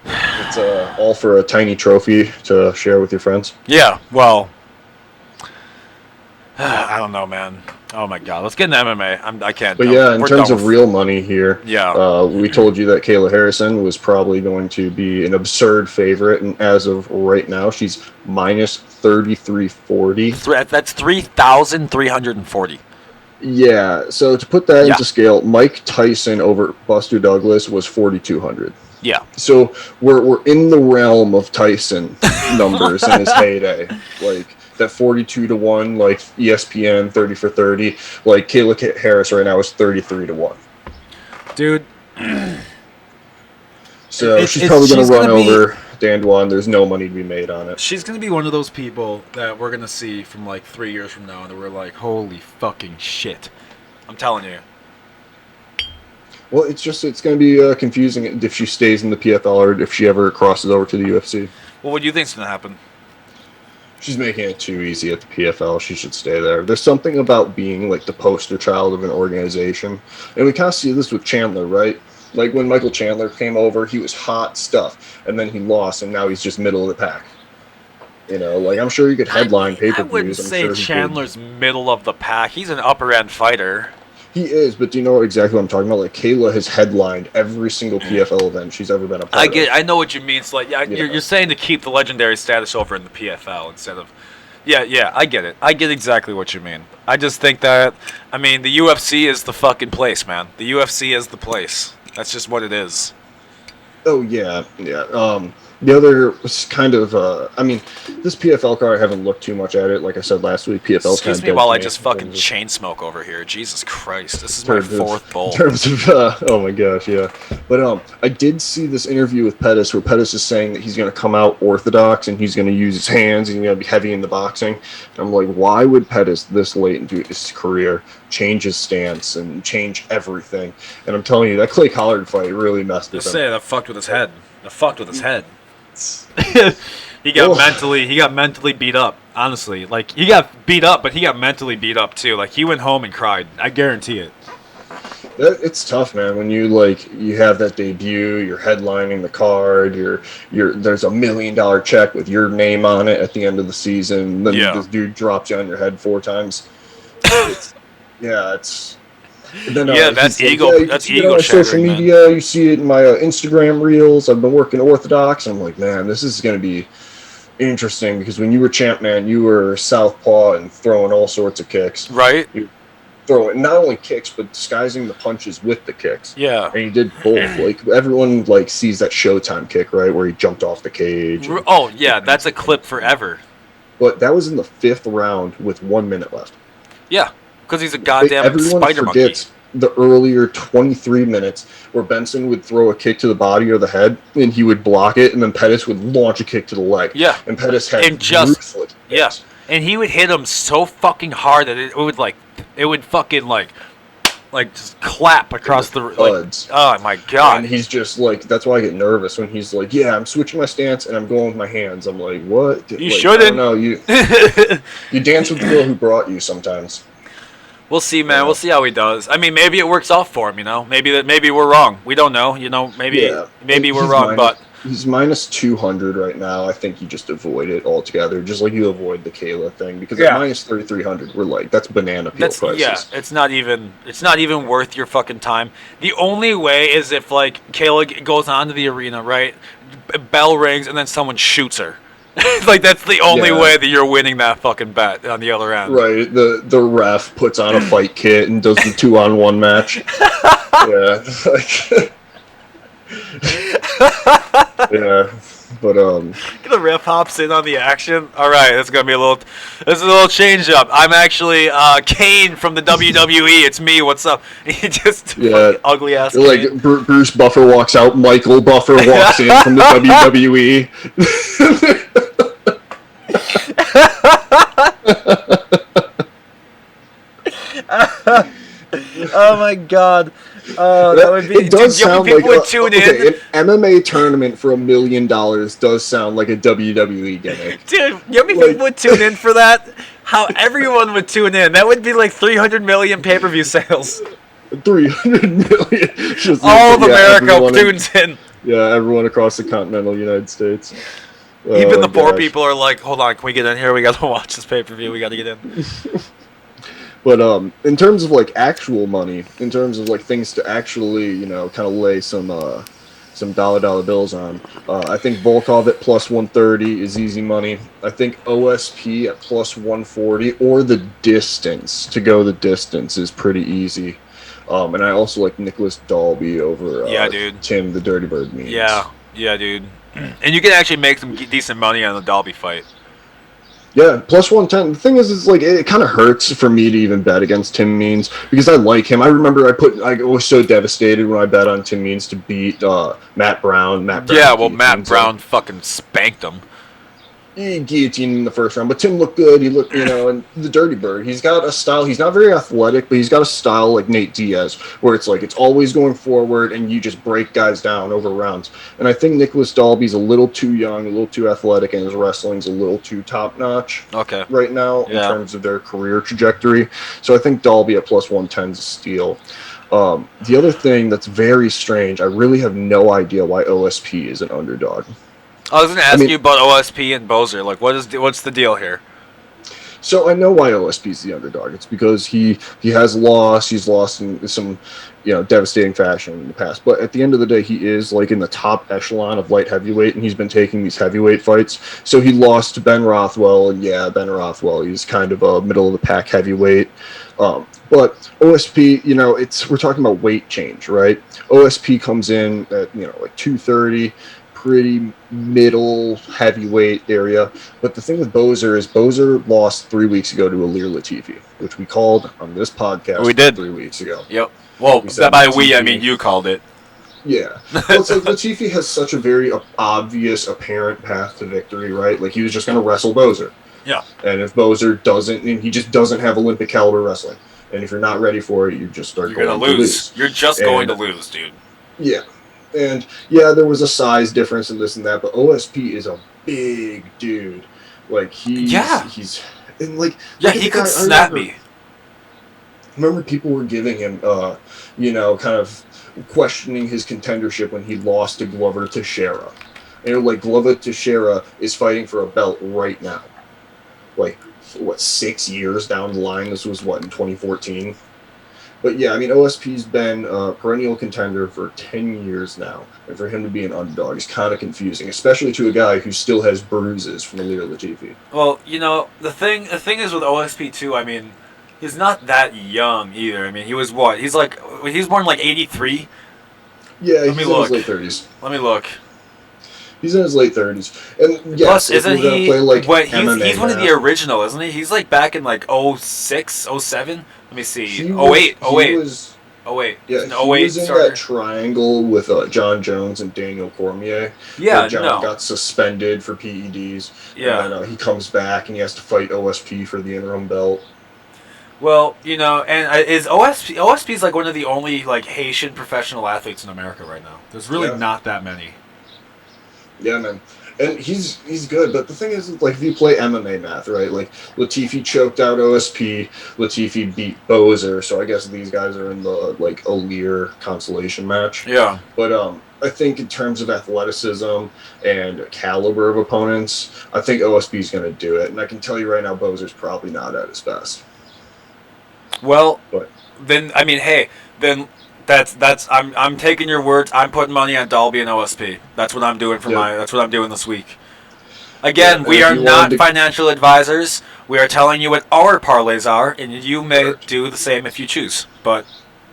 It's all for a tiny trophy to share with your friends.
Yeah. Well, I don't know, man. Oh my god, let's get into MMA. I can't.
But yeah, in
We're
terms
done
of
with.
real money here,
Yeah.
we told you that Kayla Harrison was probably going to be an absurd favorite, and as of right now, she's minus 3340.
That's 3,340.
Yeah, so to put that
Yeah.
into scale, Mike Tyson over Buster Douglas was 4200.
Yeah.
So we're in the realm of Tyson numbers in his heyday, like that 42-1, like ESPN 30 for 30. Like Kayla Harris right now is 33-1.
Dude.
So she's probably going to run over Dan Dwan. There's no money to be made on it.
She's gonna be one of those people that we're gonna see from like 3 years from now, and we're like, holy fucking shit. I'm telling you.
Well, it's going to be confusing if she stays in the PFL or if she ever crosses over to the UFC.
Well, what do you think's gonna happen?
She's making it too easy at the PFL. She should stay there. There's something about being like the poster child of an organization. And we kind of see this with Chandler, right? Like when Michael Chandler came over, he was hot stuff. And then he lost, and now he's just middle of the pack. Like I'm sure he could headline pay-per-views.
I wouldn't
I'm
say
sure
Chandler's middle of the pack. He's an upper end fighter.
He is, but do you know exactly what I'm talking about? Like Kayla has headlined every single PFL event she's ever been a part of.
I know what you mean. It's like, yeah, you're saying to keep the legendary status over in the PFL instead of. Yeah, I get it. I get exactly what you mean. I just think that, I mean, the UFC is the fucking place, man. The UFC is the place. That's just what it is.
Oh yeah. The other was kind of, I mean, this PFL card, I haven't looked too much at it. Like I said last week, PFL's kind of
Excuse me while I just fucking chain smoke over here. Jesus Christ, this is my fourth bowl.
In terms of, oh my gosh, yeah. But I did see this interview with Pettis where Pettis is saying that he's going to come out orthodox and he's going to use his hands and he's going to be heavy in the boxing. And I'm like, why would Pettis this late into his career change his stance and change everything? And I'm telling you, that Clay Collard fight really messed with him.
That fucked with his head. That fucked with his head. he got mentally beat up. Honestly, like he got beat up, but he got mentally beat up too. Like he went home and cried. I guarantee it.
It's tough, man. When you have that debut, you're headlining the card. There's $1 million check with your name on it at the end of the season. Then this dude drops you on your head 4 times. That's
ego. That's ego.
On social media, man. You see it in my Instagram reels. I've been working orthodox. I'm like, man, this is going to be interesting because when you were champ, man, you were southpaw and throwing all sorts of kicks.
Right.
You throwing not only kicks but disguising the punches with the kicks.
Yeah.
And he did both. Like everyone sees that Showtime kick, right, where he jumped off the cage.
Oh yeah, that's a clip forever.
But that was in the 5th round with 1 minute left.
Yeah. Because he's a goddamn spider monkey.
The earlier 23 minutes where Benson would throw a kick to the body or the head, and he would block it, and then Pettis would launch a kick to the leg.
Yeah.
And Pettis had
ruthless. Yeah. And he would hit him so fucking hard that it would fucking just clap across the oh my god.
And he's just that's why I get nervous when he's like, yeah, I'm switching my stance and I'm going with my hands. I'm like, what?
You shouldn't.
No, you you dance with the girl who brought you sometimes.
We'll see, man. We'll see how he does. I mean, maybe it works out for him. Maybe we're wrong. We don't know. Maybe we're wrong. But
He's minus 200 right now. I think you just avoid it altogether, just like you avoid the Kayla thing, because at minus 3,300, we're like, that's banana peel prices.
Yeah, it's not even worth your fucking time. The only way is if like Kayla goes onto the arena, right? Bell rings and then someone shoots her. Like that's the only way that you're winning that fucking bet on the other end.
Right. The ref puts on a fight kit and does the 2-on-1 match. Yeah. Yeah. But
the ref hops in on the action. All right, that's gonna be a little change up. I'm actually Kane from the WWE. It's me. What's up? He just ugly ass.
Like Bruce Buffer walks out. Michael Buffer walks in from the WWE.
Oh my god. That would be.
It does sound
people
like
would tune in.
An MMA tournament for $1 million does sound like a WWE gimmick.
Dude, you know how many people would tune in for that? How everyone would tune in. That would be like 300 million pay-per-view sales.
300 million. Just
all of America tunes in.
Yeah, everyone across the continental United States.
Even the poor people are like, hold on, can we get in here? We gotta watch this pay-per-view. We gotta get in.
But in terms of like actual money, in terms of like things to actually, kind of lay some dollar bills on, I think Volkov at plus 130 is easy money. I think OSP at plus 140 or the distance to go the distance is pretty easy. And I also like Nicholas Dalby over Tim the Dirty Bird means.
Yeah, dude. And you can actually make some decent money on the Dalby fight.
Yeah, plus 110. The thing is like it kind of hurts for me to even bet against Tim Means because I like him. I remember I was so devastated when I bet on Tim Means to beat Matt Brown. Matt
Brown fucking spanked him.
He guillotined in the first round, but Tim looked good. He looked, and the Dirty Bird. He's got a style. He's not very athletic, but he's got a style like Nate Diaz, where it's like it's always going forward, and you just break guys down over rounds. And I think Nicholas Dalby's a little too young, a little too athletic, and his wrestling's a little too top notch.
Okay.
Right now, in terms of their career trajectory, so I think Dalby at plus 110 is a steal. The other thing that's very strange, I really have no idea why OSP is an underdog.
I was going to ask you about OSP and Bozer. Like, what's the deal here?
So I know why OSP's the underdog. It's because he has lost. He's lost in some, devastating fashion in the past. But at the end of the day, he is like in the top echelon of light heavyweight, and he's been taking these heavyweight fights. So he lost to Ben Rothwell, and Ben Rothwell, he's kind of a middle of the pack heavyweight. But OSP, we're talking about weight change, right? OSP comes in at like 230. Pretty middle heavyweight area. But the thing with Bozer is Bozer lost 3 weeks ago to Alir Latifi, which we called on this podcast 3 weeks ago.
Yep. Well, by we, I mean you called it.
Yeah. Well, it's like Latifi has such a very obvious, apparent path to victory, right? Like he was just going to wrestle Bozer.
Yeah.
And if Bozer doesn't, and he just doesn't have Olympic caliber wrestling. And if you're not ready for it, you just start going to lose.
You're just going to lose, dude.
Yeah. And there was a size difference and this and that, but OSP is a big dude. Like he's and like
he could snap me.
Remember people were giving him kind of questioning his contendership when he lost to Glover Teixeira. And like Glover Teixeira is fighting for a belt right now. Like 6 years down the line? This was in 2014. But OSP's been a perennial contender for 10 years now. And for him to be an underdog is kind of confusing, especially to a guy who still has bruises from Alir Latifi.
Well, the thing is with OSP too, I mean, he's not that young either. I mean, he was what? He was born like 83?
Yeah, he's in his late 30s.
Let me look.
He's in his late 30s. And
plus, isn't he?
Play, like,
he's one of the original, isn't he? He's like back in like 06, 07. Let me see. 08.
Yeah, he was in that triangle with John Jones and Daniel Cormier.
Yeah,
John got suspended for PEDs.
Yeah.
And then he comes back and he has to fight OSP for the interim belt.
Well, and is OSP is like one of the only like Haitian professional athletes in America right now. There's really not that many.
Yeah, man. And he's good, but the thing is, like, if you play MMA math, right? Like, Latifi choked out OSP, Latifi beat Bozer, so I guess these guys are in the, like, O'Lear consolation match.
Yeah.
But I think in terms of athleticism and caliber of opponents, I think OSP is going to do it. And I can tell you right now, Bozer's probably not at his best.
Well,
But
then I mean, hey, then that's I'm taking your words. I'm putting money on Dalby and OSP. That's what I'm doing for That's what I'm doing this week. Again, we are not financial advisors. We are telling you what our parlays are, and you may do the same if you choose. But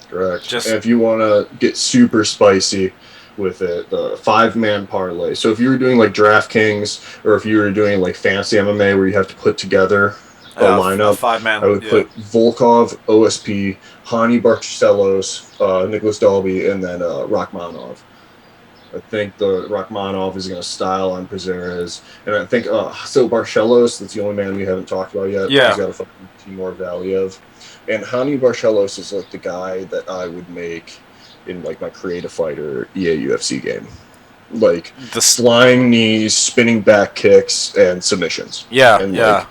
correct. And if you want to get super spicy with it, the 5-man parlay. So if you were doing like DraftKings, or if you were doing like fantasy MMA where you have to put together a lineup,
5-man,
I would put Volkov, OSP, Hani Barcelos, Nicholas Dalby, and then Rachmanov. I think the Rachmanov is going to style on Prezeres. And I think, so Barcelos, that's the only man we haven't talked about yet.
Yeah.
He's got a fucking Timur Valiev. And Hani Barcelos is like the guy that I would make in like my creative fighter EA UFC game. Like the flying knees, spinning back kicks, and submissions.
Yeah,
and like,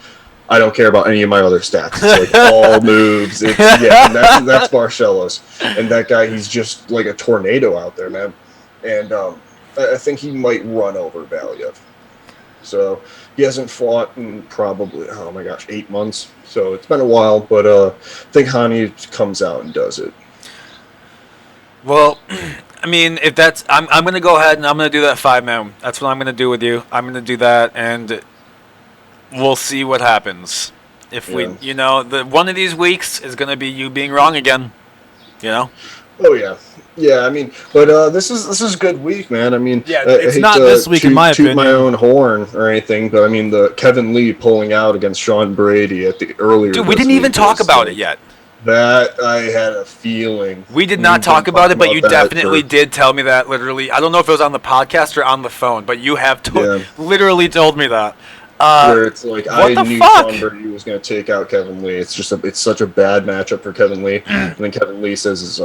I don't care about any of my other stats. It's like all moves. And that's Barcelos. And that guy, he's just like a tornado out there, man. And I think he might run over Valiev. So he hasn't fought in probably, 8 months. So it's been a while, but I think Hani comes out and does it.
Well, I mean, if that's, I'm going to go ahead and I'm going to do that 5-man. That's what I'm going to do with you. I'm going to do that, and we'll see what happens. If we, one of these weeks is going to be you being wrong again.
Oh yeah. Yeah, I mean, but this is a good week, man. I mean,
it's not this week in my opinion.
Toot my own horn or anything, but I mean, the Kevin Lee pulling out against Sean Brady at the earlier.
Dude, we didn't even talk about it yet.
That I had a feeling.
We did not talk about it, but you definitely did tell me that. Literally, I don't know if it was on the podcast or on the phone, but you have literally told me that.
Where it's like I knew Sean Brady was going to take out Kevin Lee. It's just it's such a bad matchup for Kevin Lee. And then Kevin Lee says he's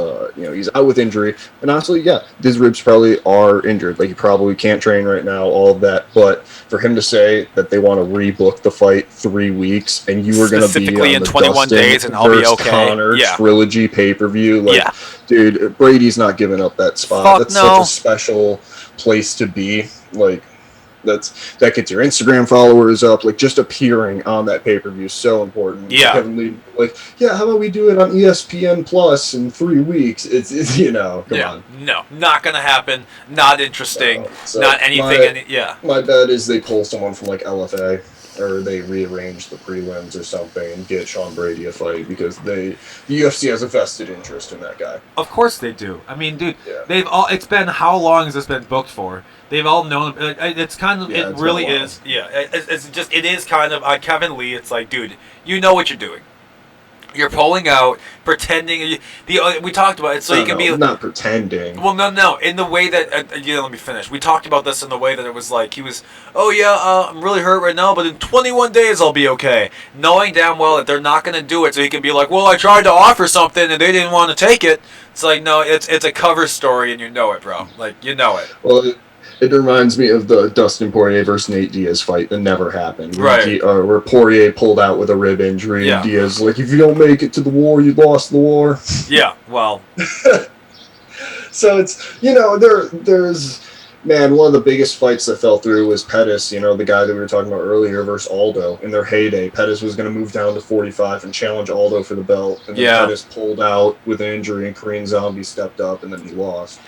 out with injury. And honestly, his ribs probably are injured. Like he probably can't train right now, all of that. But for him to say that they want to rebook the fight 3 weeks and you were going to be on
in
the
21 days and I'll be okay.
Connor trilogy pay-per-view, dude, Brady's not giving up that spot. That's such a special place to be. Like. That gets your Instagram followers up. Like just appearing on that pay-per-view is so important.
Yeah.
Kevin Lee, how about we do it on ESPN Plus in 3 weeks? It's come on.
No, not gonna happen. Not interesting. Not anything.
My bet is they pull someone from like LFA or they rearrange the prelims or something and get Sean Brady a fight because the UFC has a vested interest in that guy.
Of course they do. I mean, dude, it's been, how long has this been booked for? They've all known. It's kind of. It really is. Yeah. It is kind of Kevin Lee. It's like, dude, you know what you're doing. You're pulling out, pretending. We talked about it, so you can be
not pretending.
Well, no. In the way that let me finish. We talked about this in the way that it was like he was. I'm really hurt right now, but in 21 days I'll be okay. Knowing damn well that they're not going to do it, so he can be like, well, I tried to offer something and they didn't want to take it. It's like, no, it's a cover story and you know it, bro. Like you know it.
Well. It reminds me of the Dustin Poirier versus Nate Diaz fight that never happened. Where Poirier pulled out with a rib injury, and Diaz like, if you don't make it to the war, you lost the war.
Yeah, well.
So it's, there's, man, one of the biggest fights that fell through was Pettis, the guy that we were talking about earlier, versus Aldo in their heyday. Pettis was going to move down to 45 and challenge Aldo for the belt. And then Pettis pulled out with an injury, and Korean Zombie stepped up, and then he lost.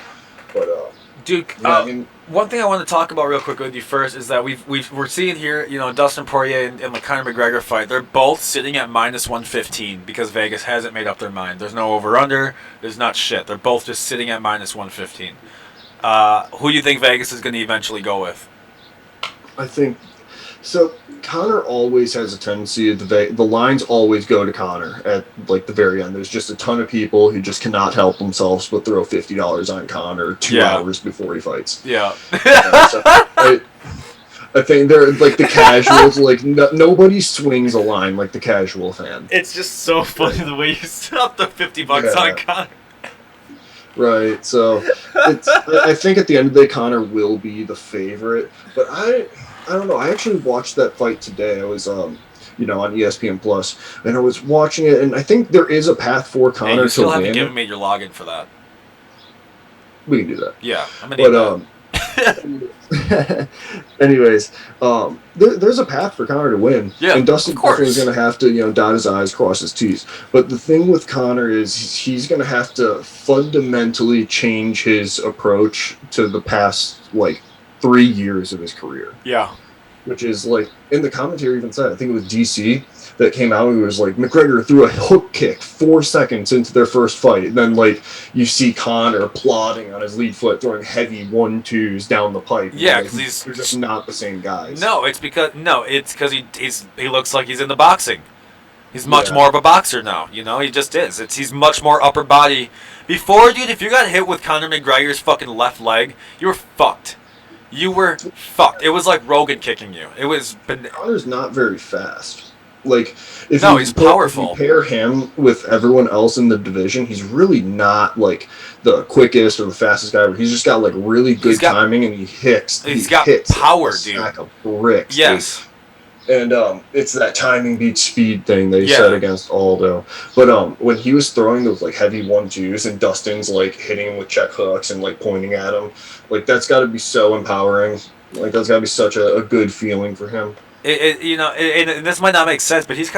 But,
dude, one thing I want to talk about real quick with you first is that we're seeing here, Dustin Poirier and the Conor McGregor fight. They're both sitting at minus 115 because Vegas hasn't made up their mind. There's no over/under. There's not shit. They're both just sitting at minus 115. Who do you think Vegas is going to eventually go with?
I think so. Conor always has a tendency. The lines always go to Conor at like the very end. There's just a ton of people who just cannot help themselves but throw $50 on Conor 2 hours before he fights.
Yeah.
So I think they're like the casuals. Like nobody swings a line like the casual fan.
It's just so funny the way you set up the $50 on Conor.
Right. So I think at the end of the day, Conor will be the favorite. But I don't know. I actually watched that fight today. I was on ESPN Plus, and I was watching it, and I think there is a path for
Hey, you
Conor to
still haven't given
win.
me your login for that.
We can do that.
Yeah, I'm gonna need
But
that.
anyways, there's a path for Conor to win,
Yeah,
and
of
Dustin definitely is
course.
going to have to, dot his I's, cross his T's. But the thing with Conor is he's going to have to fundamentally change his approach to the past, like, 3 years of his career.
Yeah.
Which is, like, in the commentary even said, I think it was DC that came out and was like, McGregor threw a hook kick 4 seconds into their first fight. And then, like, you see Conor plodding on his lead foot, throwing heavy 1-2s down the pipe.
Yeah,
like,
because
they're just not the same guys.
No, it's because he looks like he's into boxing. He's much
Yeah.
more of a boxer now. He just is. He's much more upper body. Before, dude, if you got hit with Conor McGregor's fucking left leg, you were fucked. You were fucked. It was like Rogan kicking you. It was.
Conor's not very fast. Like, if
No,
you
he's powerful.
If you pair him with everyone else in the division, he's really not like the quickest or the fastest guy. But he's just got like really good timing, and he hits.
He's got power,
like a
dude.
stack of bricks.
Yes.
Dude. And it's that timing beats speed thing they
Yeah.
said against Aldo. But when he was throwing those like heavy 1-2s and Dustin's like hitting him with check hooks and like pointing at him, like that's got to be so empowering. Like that's got to be such a good feeling for him.
And this might not make sense, but he's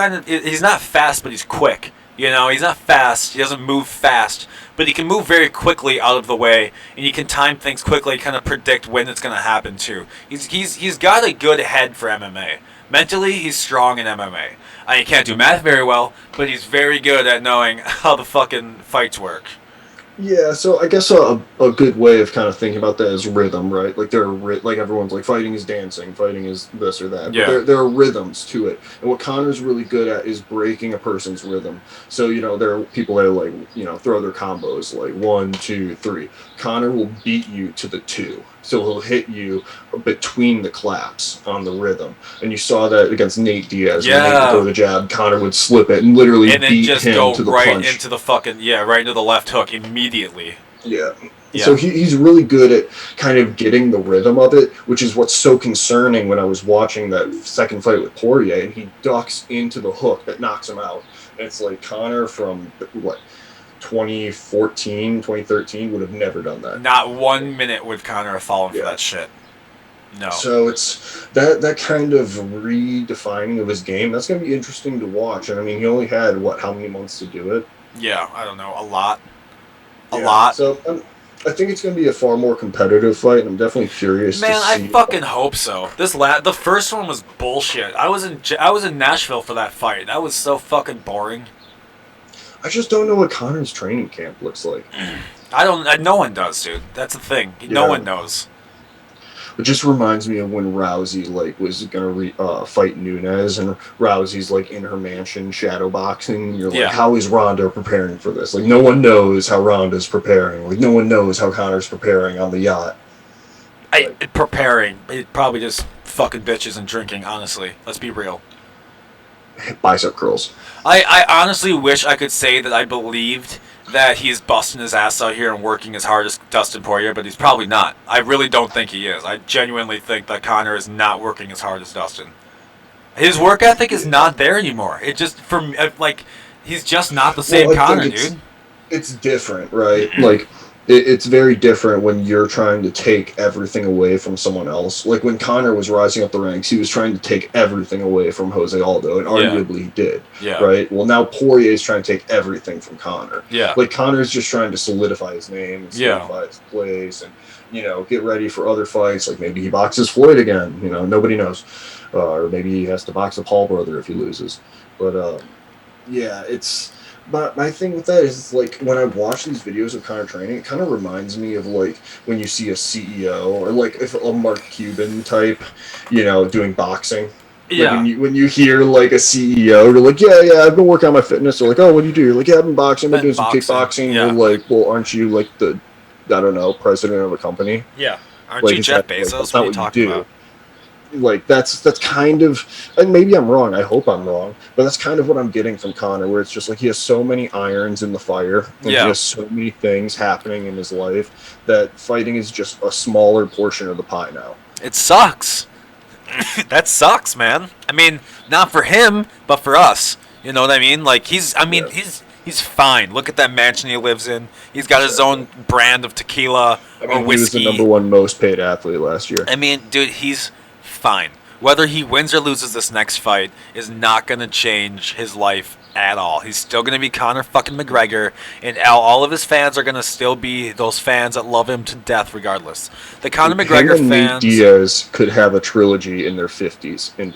not fast, but he's quick. He's not fast. He doesn't move fast, but he can move very quickly out of the way, and he can time things quickly, kind of predict when it's going to happen too. He's got a good head for MMA. Mentally, he's strong in MMA. He can't do math very well, but he's very good at knowing how the fucking fights work.
Yeah, so I guess a good way of kind of thinking about that is rhythm, right? Like like everyone's like fighting is dancing, fighting is this or that.
Yeah.
But there are rhythms to it, and what Conor's really good at is breaking a person's rhythm. So there are people that like throw their combos like 1, 2, 3. Conor will beat you to the 2, so he'll hit you between the claps on the rhythm, and you saw that against Nate Diaz.
Yeah.
When Nate would throw the jab, Conor would slip it and literally
and then
beat
just
him
go
to the
right
punch.
into the fucking right into the left hook immediately.
Yeah. So he's really good at kind of getting the rhythm of it, which is what's so concerning when I was watching that second fight with Poirier, and he ducks into the hook that knocks him out. And it's like Conor from, 2014, 2013 would have never done that.
Not 1 minute would Conor have fallen for that shit. No.
So it's that kind of redefining of his game. That's going to be interesting to watch. And I mean, he only had, how many months to do it?
Yeah, I don't know. A lot. A lot.
So I think it's going to be a far more competitive fight, and I'm definitely curious to see.
Man, I fucking hope so. The first one was bullshit. I was in Nashville for that fight. That was so fucking boring.
I just don't know what Conor's training camp looks like.
No one does, dude. That's the thing. No one knows.
It just reminds me of when Rousey was gonna fight Nunes, and Rousey's in her mansion shadow boxing. You're like, how is Ronda preparing for this? Like, no one knows how Ronda's preparing. Like, no one knows how Conor's preparing on the yacht.
Preparing. It probably just fucking bitches and drinking. Honestly, let's be real.
Bicep curls.
I honestly wish I could say that I believed that he's busting his ass out here and working as hard as Dustin Poirier, but he's probably not. I really don't think he is. I genuinely think that Conor is not working as hard as Dustin. His work ethic is not there anymore. It just, he's just not the same Conor, dude.
It's different, right? It's very different when you're trying to take everything away from someone else. Like when Conor was rising up the ranks, he was trying to take everything away from Jose Aldo, and arguably he did.
Yeah.
Right? Well, now Poirier is trying to take everything from Conor.
Yeah.
Like Conor's just trying to solidify his name, and solidify his place, and get ready for other fights. Like maybe he boxes Floyd again. Nobody knows. Or maybe he has to box the Paul brother if he loses. But it's. But my thing with that is, when I watch these videos of Conor training, it kind of reminds me of, when you see a CEO or, if a Mark Cuban type, doing boxing.
Yeah.
When you hear, a CEO, they're like, yeah, I've been working on my fitness. They're like, oh, what do you do? You're like, yeah, I've been boxing. I've been doing some kickboxing.
Yeah.
You're like, well, aren't you, the, I don't know, president of a company?
Yeah. Aren't you Jeff Bezos? What are you talking about?
like that's kind of, and maybe I'm wrong. I hope I'm wrong, but that's kind of what I'm getting from Connor, where it's just like he has so many irons in the fire, and he
Yeah.
has so many things happening in his life that fighting is just a smaller portion of the pie now.
It sucks. That sucks, man. I mean, not for him, but for us. You know what I mean? Like
Yeah.
he's fine. Look at that mansion he lives in. He's got his own brand of tequila
I
or
mean, he was the
whiskey.
#1 most paid athlete last year.
I mean, dude, he's fine. Whether he wins or loses this next fight is not going to change his life at all. He's still going to be Conor fucking McGregor, and all of his fans are going to still be those fans that love him to death regardless. The Conor McGregor
Him and Nate
fans...
Diaz could have a trilogy in their 50s, and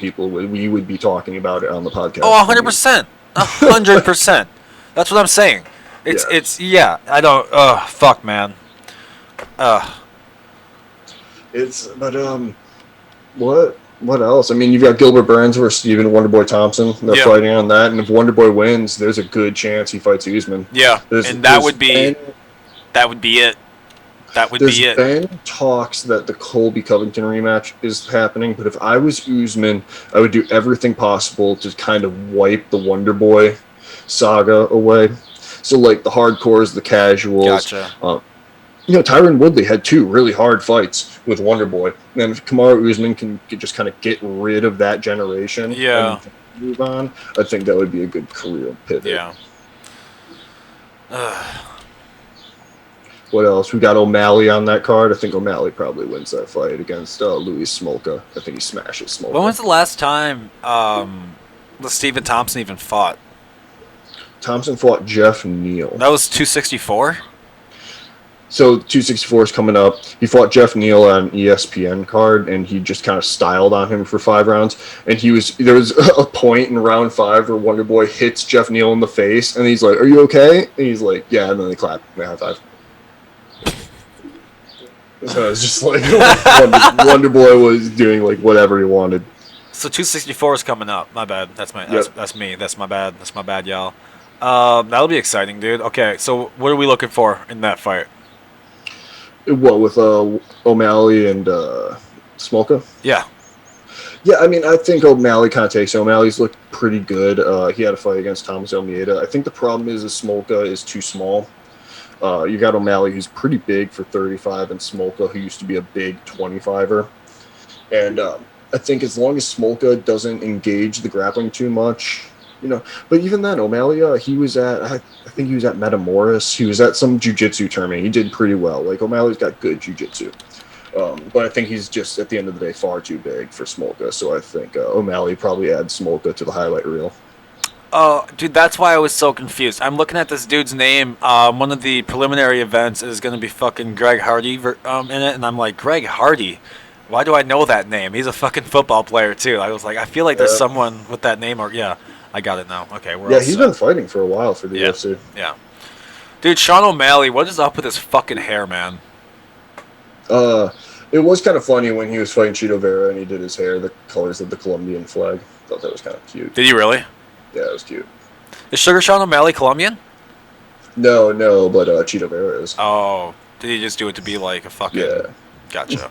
we would be talking about it on the podcast.
Oh, 100%. 100%. That's what I'm saying. Yeah, I don't... fuck, man.
What else? I mean, you've got Gilbert Burns versus Stephen Wonderboy Thompson. They're fighting on that, and if Wonderboy wins, there's a good chance he fights Usman.
Yeah, and that would be it. That would be it.
There's been talks that the Colby Covington rematch is happening, but if I was Usman, I would do everything possible to kind of wipe the Wonderboy saga away. So, like, the hardcores, the casuals.
Gotcha.
Tyron Woodley had 2 really hard fights with Wonderboy. And if Kamaru Usman can just kind of get rid of that generation and move on, I think that would be a good career pivot.
Yeah.
What else? We got O'Malley on that card. I think O'Malley probably wins that fight against Louis Smolka. I think he smashes Smolka.
When was the last time Stephen Thompson even fought?
Thompson fought Jeff Neal.
That was 264?
So 264 is coming up. He fought Jeff Neal on an ESPN card, and he just kind of styled on him for 5 rounds. And there was a point in round 5 where Wonderboy hits Jeff Neal in the face, and he's like, "Are you okay?" And he's like, "Yeah." And then they clap. And they high five. So it's just like Wonderboy was doing like whatever he wanted.
So 264 is coming up. My bad. That's me. That's my bad, y'all. That'll be exciting, dude. Okay, so what are we looking for in that fight?
What, with O'Malley and Smolka?
Yeah.
Yeah, I mean, I think O'Malley kind of takes it. O'Malley's looked pretty good. He had a fight against Thomas Almeida. I think the problem is Smolka is too small. You got O'Malley, who's pretty big for 35, and Smolka, who used to be a big 25er. And I think as long as Smolka doesn't engage the grappling too much, but even then, O'Malley, I think he was at Metamoris. He was at some jiu-jitsu tournament. He did pretty well. Like, O'Malley's got good jiu-jitsu. But I think he's just, at the end of the day, far too big for Smolka. So I think O'Malley probably adds Smolka to the highlight reel.
Oh, dude, that's why I was so confused. I'm looking at this dude's name. One of the preliminary events is going to be fucking Greg Hardy in it, and I'm like, Greg Hardy? Why do I know that name? He's a fucking football player, too. I was like, I feel like there's someone with that name. I got it now. Okay,
he's been fighting for a while for the UFC.
Yeah. Dude, Sean O'Malley, what is up with his fucking hair, man?
It was kind of funny when he was fighting Chito Vera and he did his hair the colors of the Colombian flag. Thought that was kind of cute.
Did he really?
Yeah, it was cute.
Is Sugar Sean O'Malley Colombian?
No, but Chito Vera is.
Oh, did he just do it to be like a fucking...
Yeah.
Gotcha.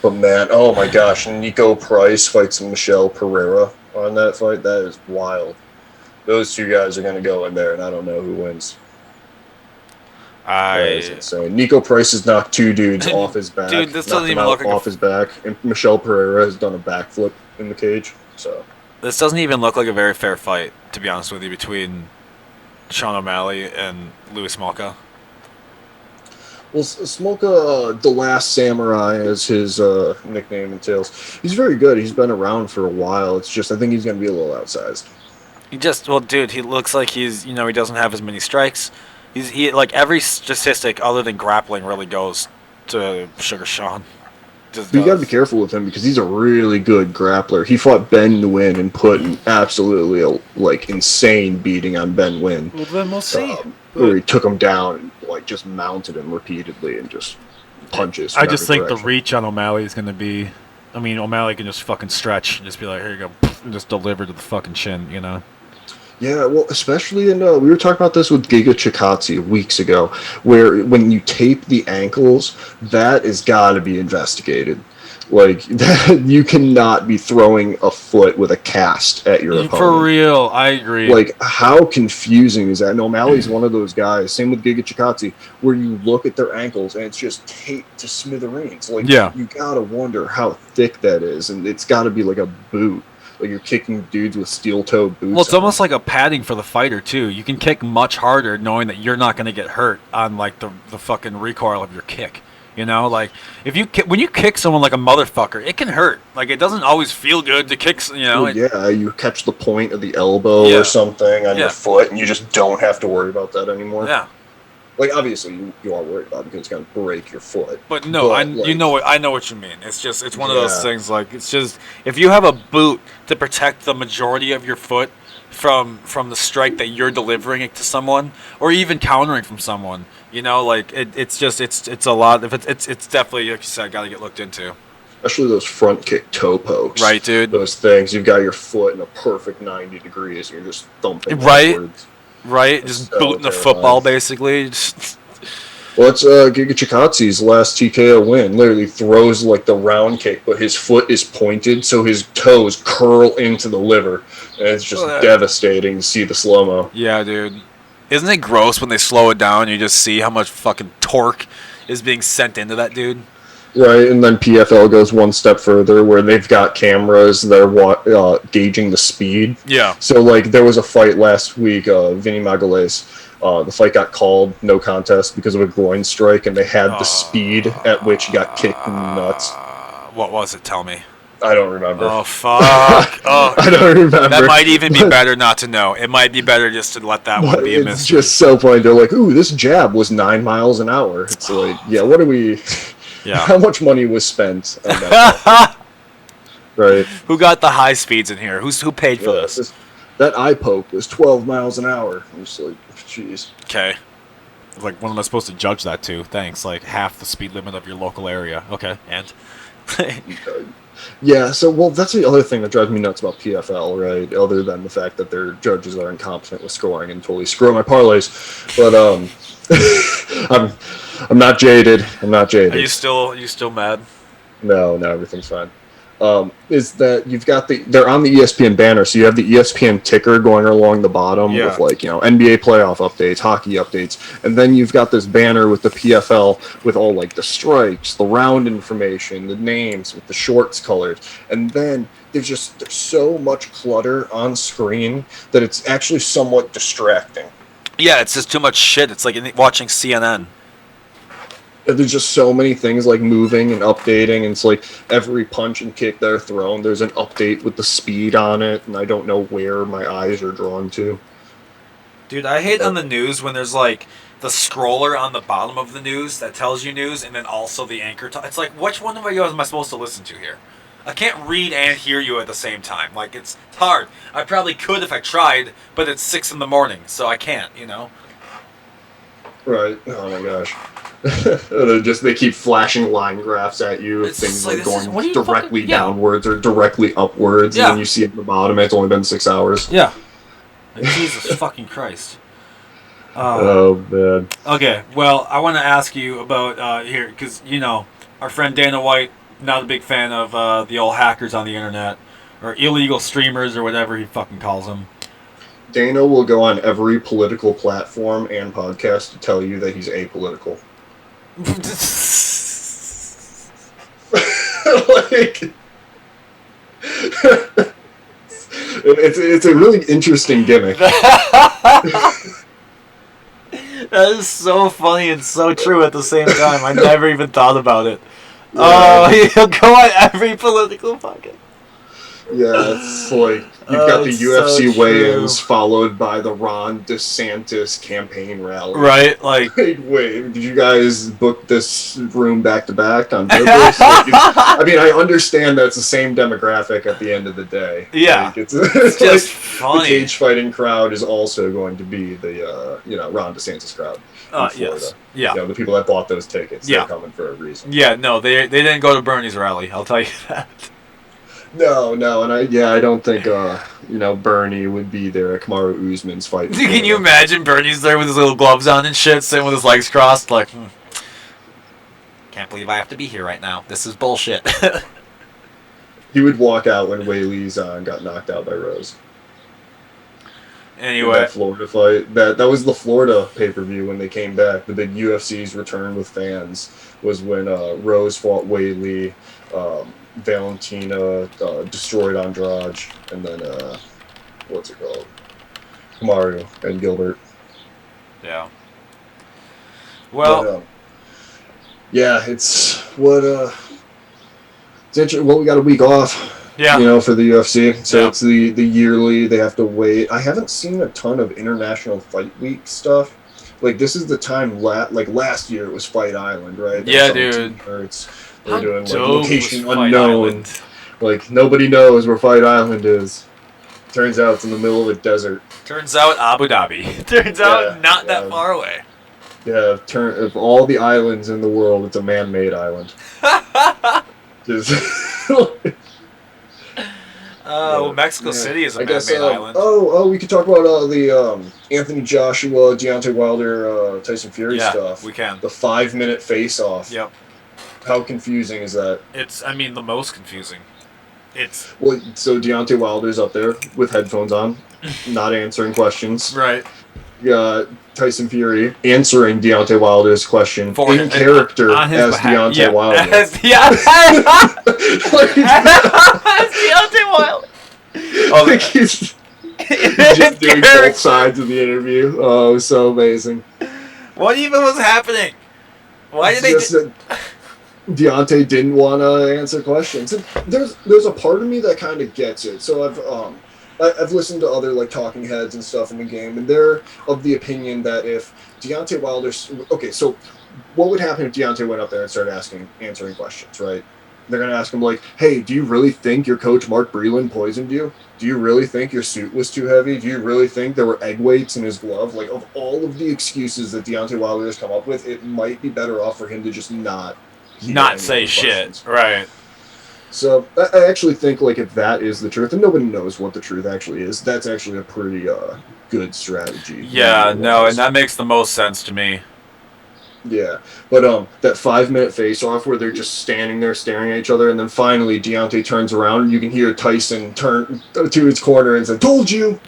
But man, oh my gosh, Nico Price fights Michelle Pereira on that fight. That is wild. Those 2 guys are going to go in there, and I don't know who wins. That is insane. Nico Price has knocked 2 dudes off his back.
Dude, this doesn't even look like
off his back, and Michelle Pereira has done a backflip in the cage. So
this doesn't even look like a very fair fight, to be honest with you, between Sean O'Malley and Louis Smolka.
Well, Smolka, the Last Samurai, as his nickname entails. He's very good. He's been around for a while. It's just I think he's going to be a little outsized.
He looks like he doesn't have as many strikes. He like every statistic other than grappling really goes to Sugar Sean.
But you got to be careful with him because he's a really good grappler. He fought Ben Nguyen and put an absolutely insane beating on Ben Nguyen.
Well, then we'll see.
Where he took him down and just mounted him repeatedly and just punches.
I just think the reach on O'Malley is going to be. I mean, O'Malley can just fucking stretch and just be like, here you go, and just deliver to the fucking chin,
Yeah, well, especially in we were talking about this with Giga Chikadze weeks ago, where when you tape the ankles, that has got to be investigated. Like, you cannot be throwing a foot with a cast at your opponent.
For real, I agree.
Like, how confusing is that? And O'Malley's one of those guys, same with Giga Chikadze, where you look at their ankles and it's just taped to smithereens. Like, you gotta wonder how thick that is, and it's gotta be like a boot. Like, you're kicking dudes with steel-toed boots.
Well, it's almost like a padding for the fighter, too. You can kick much harder knowing that you're not going to get hurt on, like, the fucking recoil of your kick. You know, like, when you kick someone like a motherfucker, it can hurt. Like, it doesn't always feel good to kick, you know.
Well, you catch the point of the elbow or something on your foot, and you just don't have to worry about that anymore.
Yeah.
Like, obviously, you are worried about it because it's going to break your foot.
But no, I know what you mean. It's one of those things, like, it's just, if you have a boot to protect the majority of your foot from the strike that you're delivering it to someone, or even countering from someone, you know, like, it's a lot. If it's definitely, like you said, got to get looked into.
Especially those front kick toe pokes.
Right, dude.
Those things. You've got your foot in a perfect 90 degrees, and you're just thumping
backwards. Right, just booting the football, basically.
Well, it's Giga Chikadze's last TKO win. Literally throws like the round kick, but his foot is pointed, so his toes curl into the liver, and it's just devastating to see the slow-mo.
Yeah, dude. Isn't it gross when they slow it down and you just see how much fucking torque is being sent into that dude?
Right, and then PFL goes one step further where they've got cameras that are gauging the speed.
Yeah.
So, like, there was a fight last week, Vinny Magalhaes. The fight got called no contest because of a groin strike, and they had the speed at which he got kicked in the nuts.
What was it? Tell me.
I don't remember.
Oh, fuck. Oh,
I don't remember.
That might even be better not to know. It might be better just to let that one be a mystery.
It's just so funny. They're like, ooh, this jab was 9 miles an hour. It's like, yeah, what are we... Yeah. How much money was spent on that? Right.
Who got the high speeds in here? Who paid for this?
That eye poke was 12 miles an hour. I'm just like, jeez.
Okay. Like, what am I supposed to judge that to? Thanks. Like, half the speed limit of your local area. Okay, and?
Yeah, so, well, that's the other thing that drives me nuts about PFL, right? Other than the fact that their judges are incompetent with scoring and totally screw my parlays. But, I'm not jaded. I'm not jaded.
Are you still mad?
No, everything's fine. Is that you've got they're on the ESPN banner, so you have the ESPN ticker going along the bottom with, like, you know, NBA playoff updates, hockey updates, and then you've got this banner with the PFL with all, like, the strikes, the round information, the names with the shorts colored, and then there's so much clutter on screen that it's actually somewhat distracting.
Yeah, it's just too much shit. It's like watching CNN.
There's just so many things, like, moving and updating, and it's like every punch and kick they're thrown, there's an update with the speed on it, and I don't know where my eyes are drawn to.
Dude, I hate on the news when there's, like, the scroller on the bottom of the news that tells you news, and then also the anchor. It's like, which one of you am I supposed to listen to here? I can't read and hear you at the same time. Like, it's hard. I probably could if I tried, but it's 6 in the morning, so I can't, you know?
Right. Oh, my gosh. They keep flashing line graphs at you of things like going directly downwards or directly upwards, and then you see at the bottom it's only been 6 hours.
Yeah. Like, Jesus fucking Christ.
Oh, man.
Okay, well, I want to ask you about here, because, you know, our friend Dana White, not a big fan of the old hackers on the internet, or illegal streamers, or whatever he fucking calls them.
Dana will go on every political platform and podcast to tell you that he's apolitical. Like, it's a really interesting gimmick.
That is so funny and so true at the same time. I never even thought about it. Yeah. Oh, he'll go on every political podcast.
Yeah, it's like you've got the UFC weigh-ins followed by the Ron DeSantis campaign rally.
Right, like...
Wait, did you guys book this room back-to-back on purpose? I mean, I understand that's the same demographic at the end of the day.
Yeah,
like, it's
just
like
funny.
The cage fighting crowd is also going to be the, Ron DeSantis crowd.
Yes. Yeah.
You know, the people that bought those tickets, they're coming for a reason.
Yeah, no, they didn't go to Bernie's rally, I'll tell you that.
No, and I don't think Bernie would be there at Kamaru Usman's fight.
Can you imagine Bernie's there with his little gloves on and shit, sitting with his legs crossed, like, can't believe I have to be here right now. This is bullshit.
He would walk out when Whaley's got knocked out by Rose. In
Anyway,
that Florida fight. That was the Florida pay-per-view when they came back. The big UFC's return with fans was when Rose fought Whaley, Valentina destroyed Andrade, and then what's it called? Kamaru and Gilbert.
yeah. Well,
But, yeah, it's what it's interesting. Well, we got a week off.
yeah.
For the UFC. So
Yeah.
it's the yearly. They have to wait. I haven't seen a ton of international fight week stuff. Like this is the time. Last year it was Fight Island, right? They
Yeah,
were selling
dude.
T-shirts.
How
They're doing like
dope
location
was Fight
unknown.
Island?
Like nobody knows where Fight Island is. Turns out it's in the middle of a desert.
Turns out Abu Dhabi. Turns out not that far away.
Yeah, of all the islands in the world, it's a man-made island. Just.
Well, Mexico City is a man-made island.
We could talk about the Anthony Joshua, Deontay Wilder, Tyson Fury stuff.
We can.
The 5-minute face-off.
Yep.
How confusing is that?
It's, the most confusing. It's...
Well, so Deontay Wilder's up there with headphones on, not answering questions.
Right.
Tyson Fury answering Deontay Wilder's question in character as Deontay Wilder.
As Deontay Wilder.
Like he's just doing both sides of the interview. Oh, it was so amazing.
What even was happening? Why did
Deontay didn't want to answer questions. And there's a part of me that kind of gets it. So I've listened to other like talking heads and stuff in the game, and they're of the opinion that if Deontay Wilder, so what would happen if Deontay went up there and started answering questions, right? They're gonna ask him like, "Hey, do you really think your coach Mark Breland poisoned you? Do you really think your suit was too heavy? Do you really think there were egg weights in his glove?" Like, of all of the excuses that Deontay Wilder has come up with, it might be better off for him to just not
say shit, right?
So I actually think like if that is the truth, and nobody knows what the truth actually is, that's actually a pretty good strategy.
Yeah, no, and that makes the most sense to me.
Yeah, but that 5-minute face-off where they're just standing there staring at each other, and then finally Deontay turns around and you can hear Tyson turn to his corner and say, "Told you!"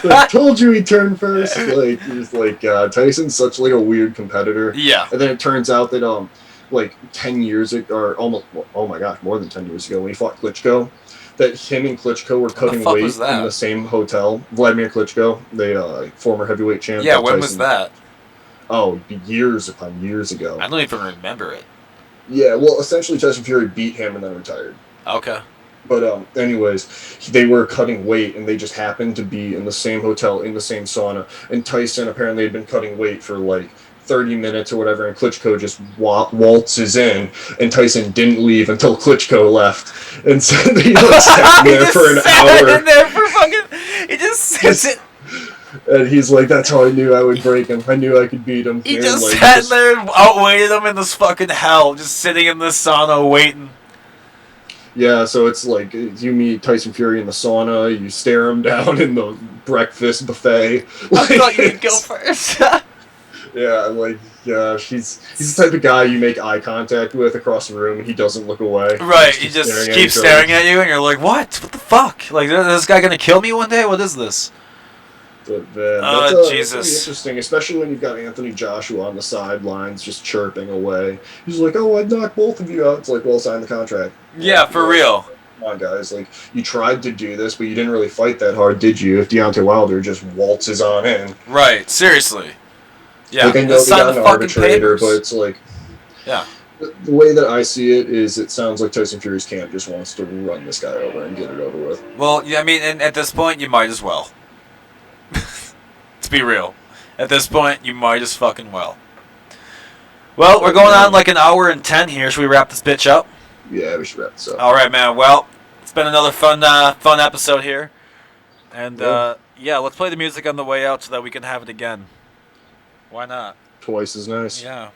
like, told you he turned first. Like he's like Tyson's such like a weird competitor.
Yeah,
and then it turns out that like 10 years ago, or almost, oh my gosh, more than 10 years ago when he fought Klitschko, that him and Klitschko were cutting weight in the same hotel. Vladimir Klitschko, the former heavyweight champ.
Yeah, when was that?
Oh, years upon years ago.
I don't even remember it.
Yeah, well, essentially Tyson Fury beat him and then retired.
Okay.
But anyways, they were cutting weight, and they just happened to be in the same hotel, in the same sauna. And Tyson apparently had been cutting weight for like 30 minutes or whatever, and Klitschko just waltzes in, and Tyson didn't leave until Klitschko left. And so he sat there for an hour.
He just sits it.
And he's like, "That's how I knew I would break him. I knew I could beat him."
He just sat there and outweighted him in this fucking hell, just sitting in the sauna waiting.
Yeah, so it's like you meet Tyson Fury in the sauna, you stare him down in the breakfast buffet.
I thought you'd go first.
Yeah, like, gosh, he's the type of guy you make eye contact with across the room and he doesn't look away.
Right, he just keeps staring at you and you're like, what? What the fuck? Like, is this guy gonna kill me one day? What is this?
But that's Jesus. Pretty interesting, especially when you've got Anthony Joshua on the sidelines just chirping away. He's like, "Oh, I'd knock both of you out." It's like, well, sign the contract.
Yeah, for real.
Come on, guys. Like, you tried to do this, but you didn't really fight that hard, did you? If Deontay Wilder just waltzes on in.
Right, seriously. Yeah,
like, I know they got an arbitrator, but it's like...
Yeah.
The way that I see it is it sounds like Tyson Fury's camp just wants to run this guy over and get it over with.
Well, yeah, I mean, and at this point, you might as well. Let's be real. At this point, you might as fucking well. Well, we're going on like an hour and 10 here. Should we wrap this bitch up?
Yeah, we should wrap this up.
All right, man. Well, it's been another fun episode here. And, yeah, let's play the music on the way out so that we can have it again. Why not?
Twice as nice.
Yeah.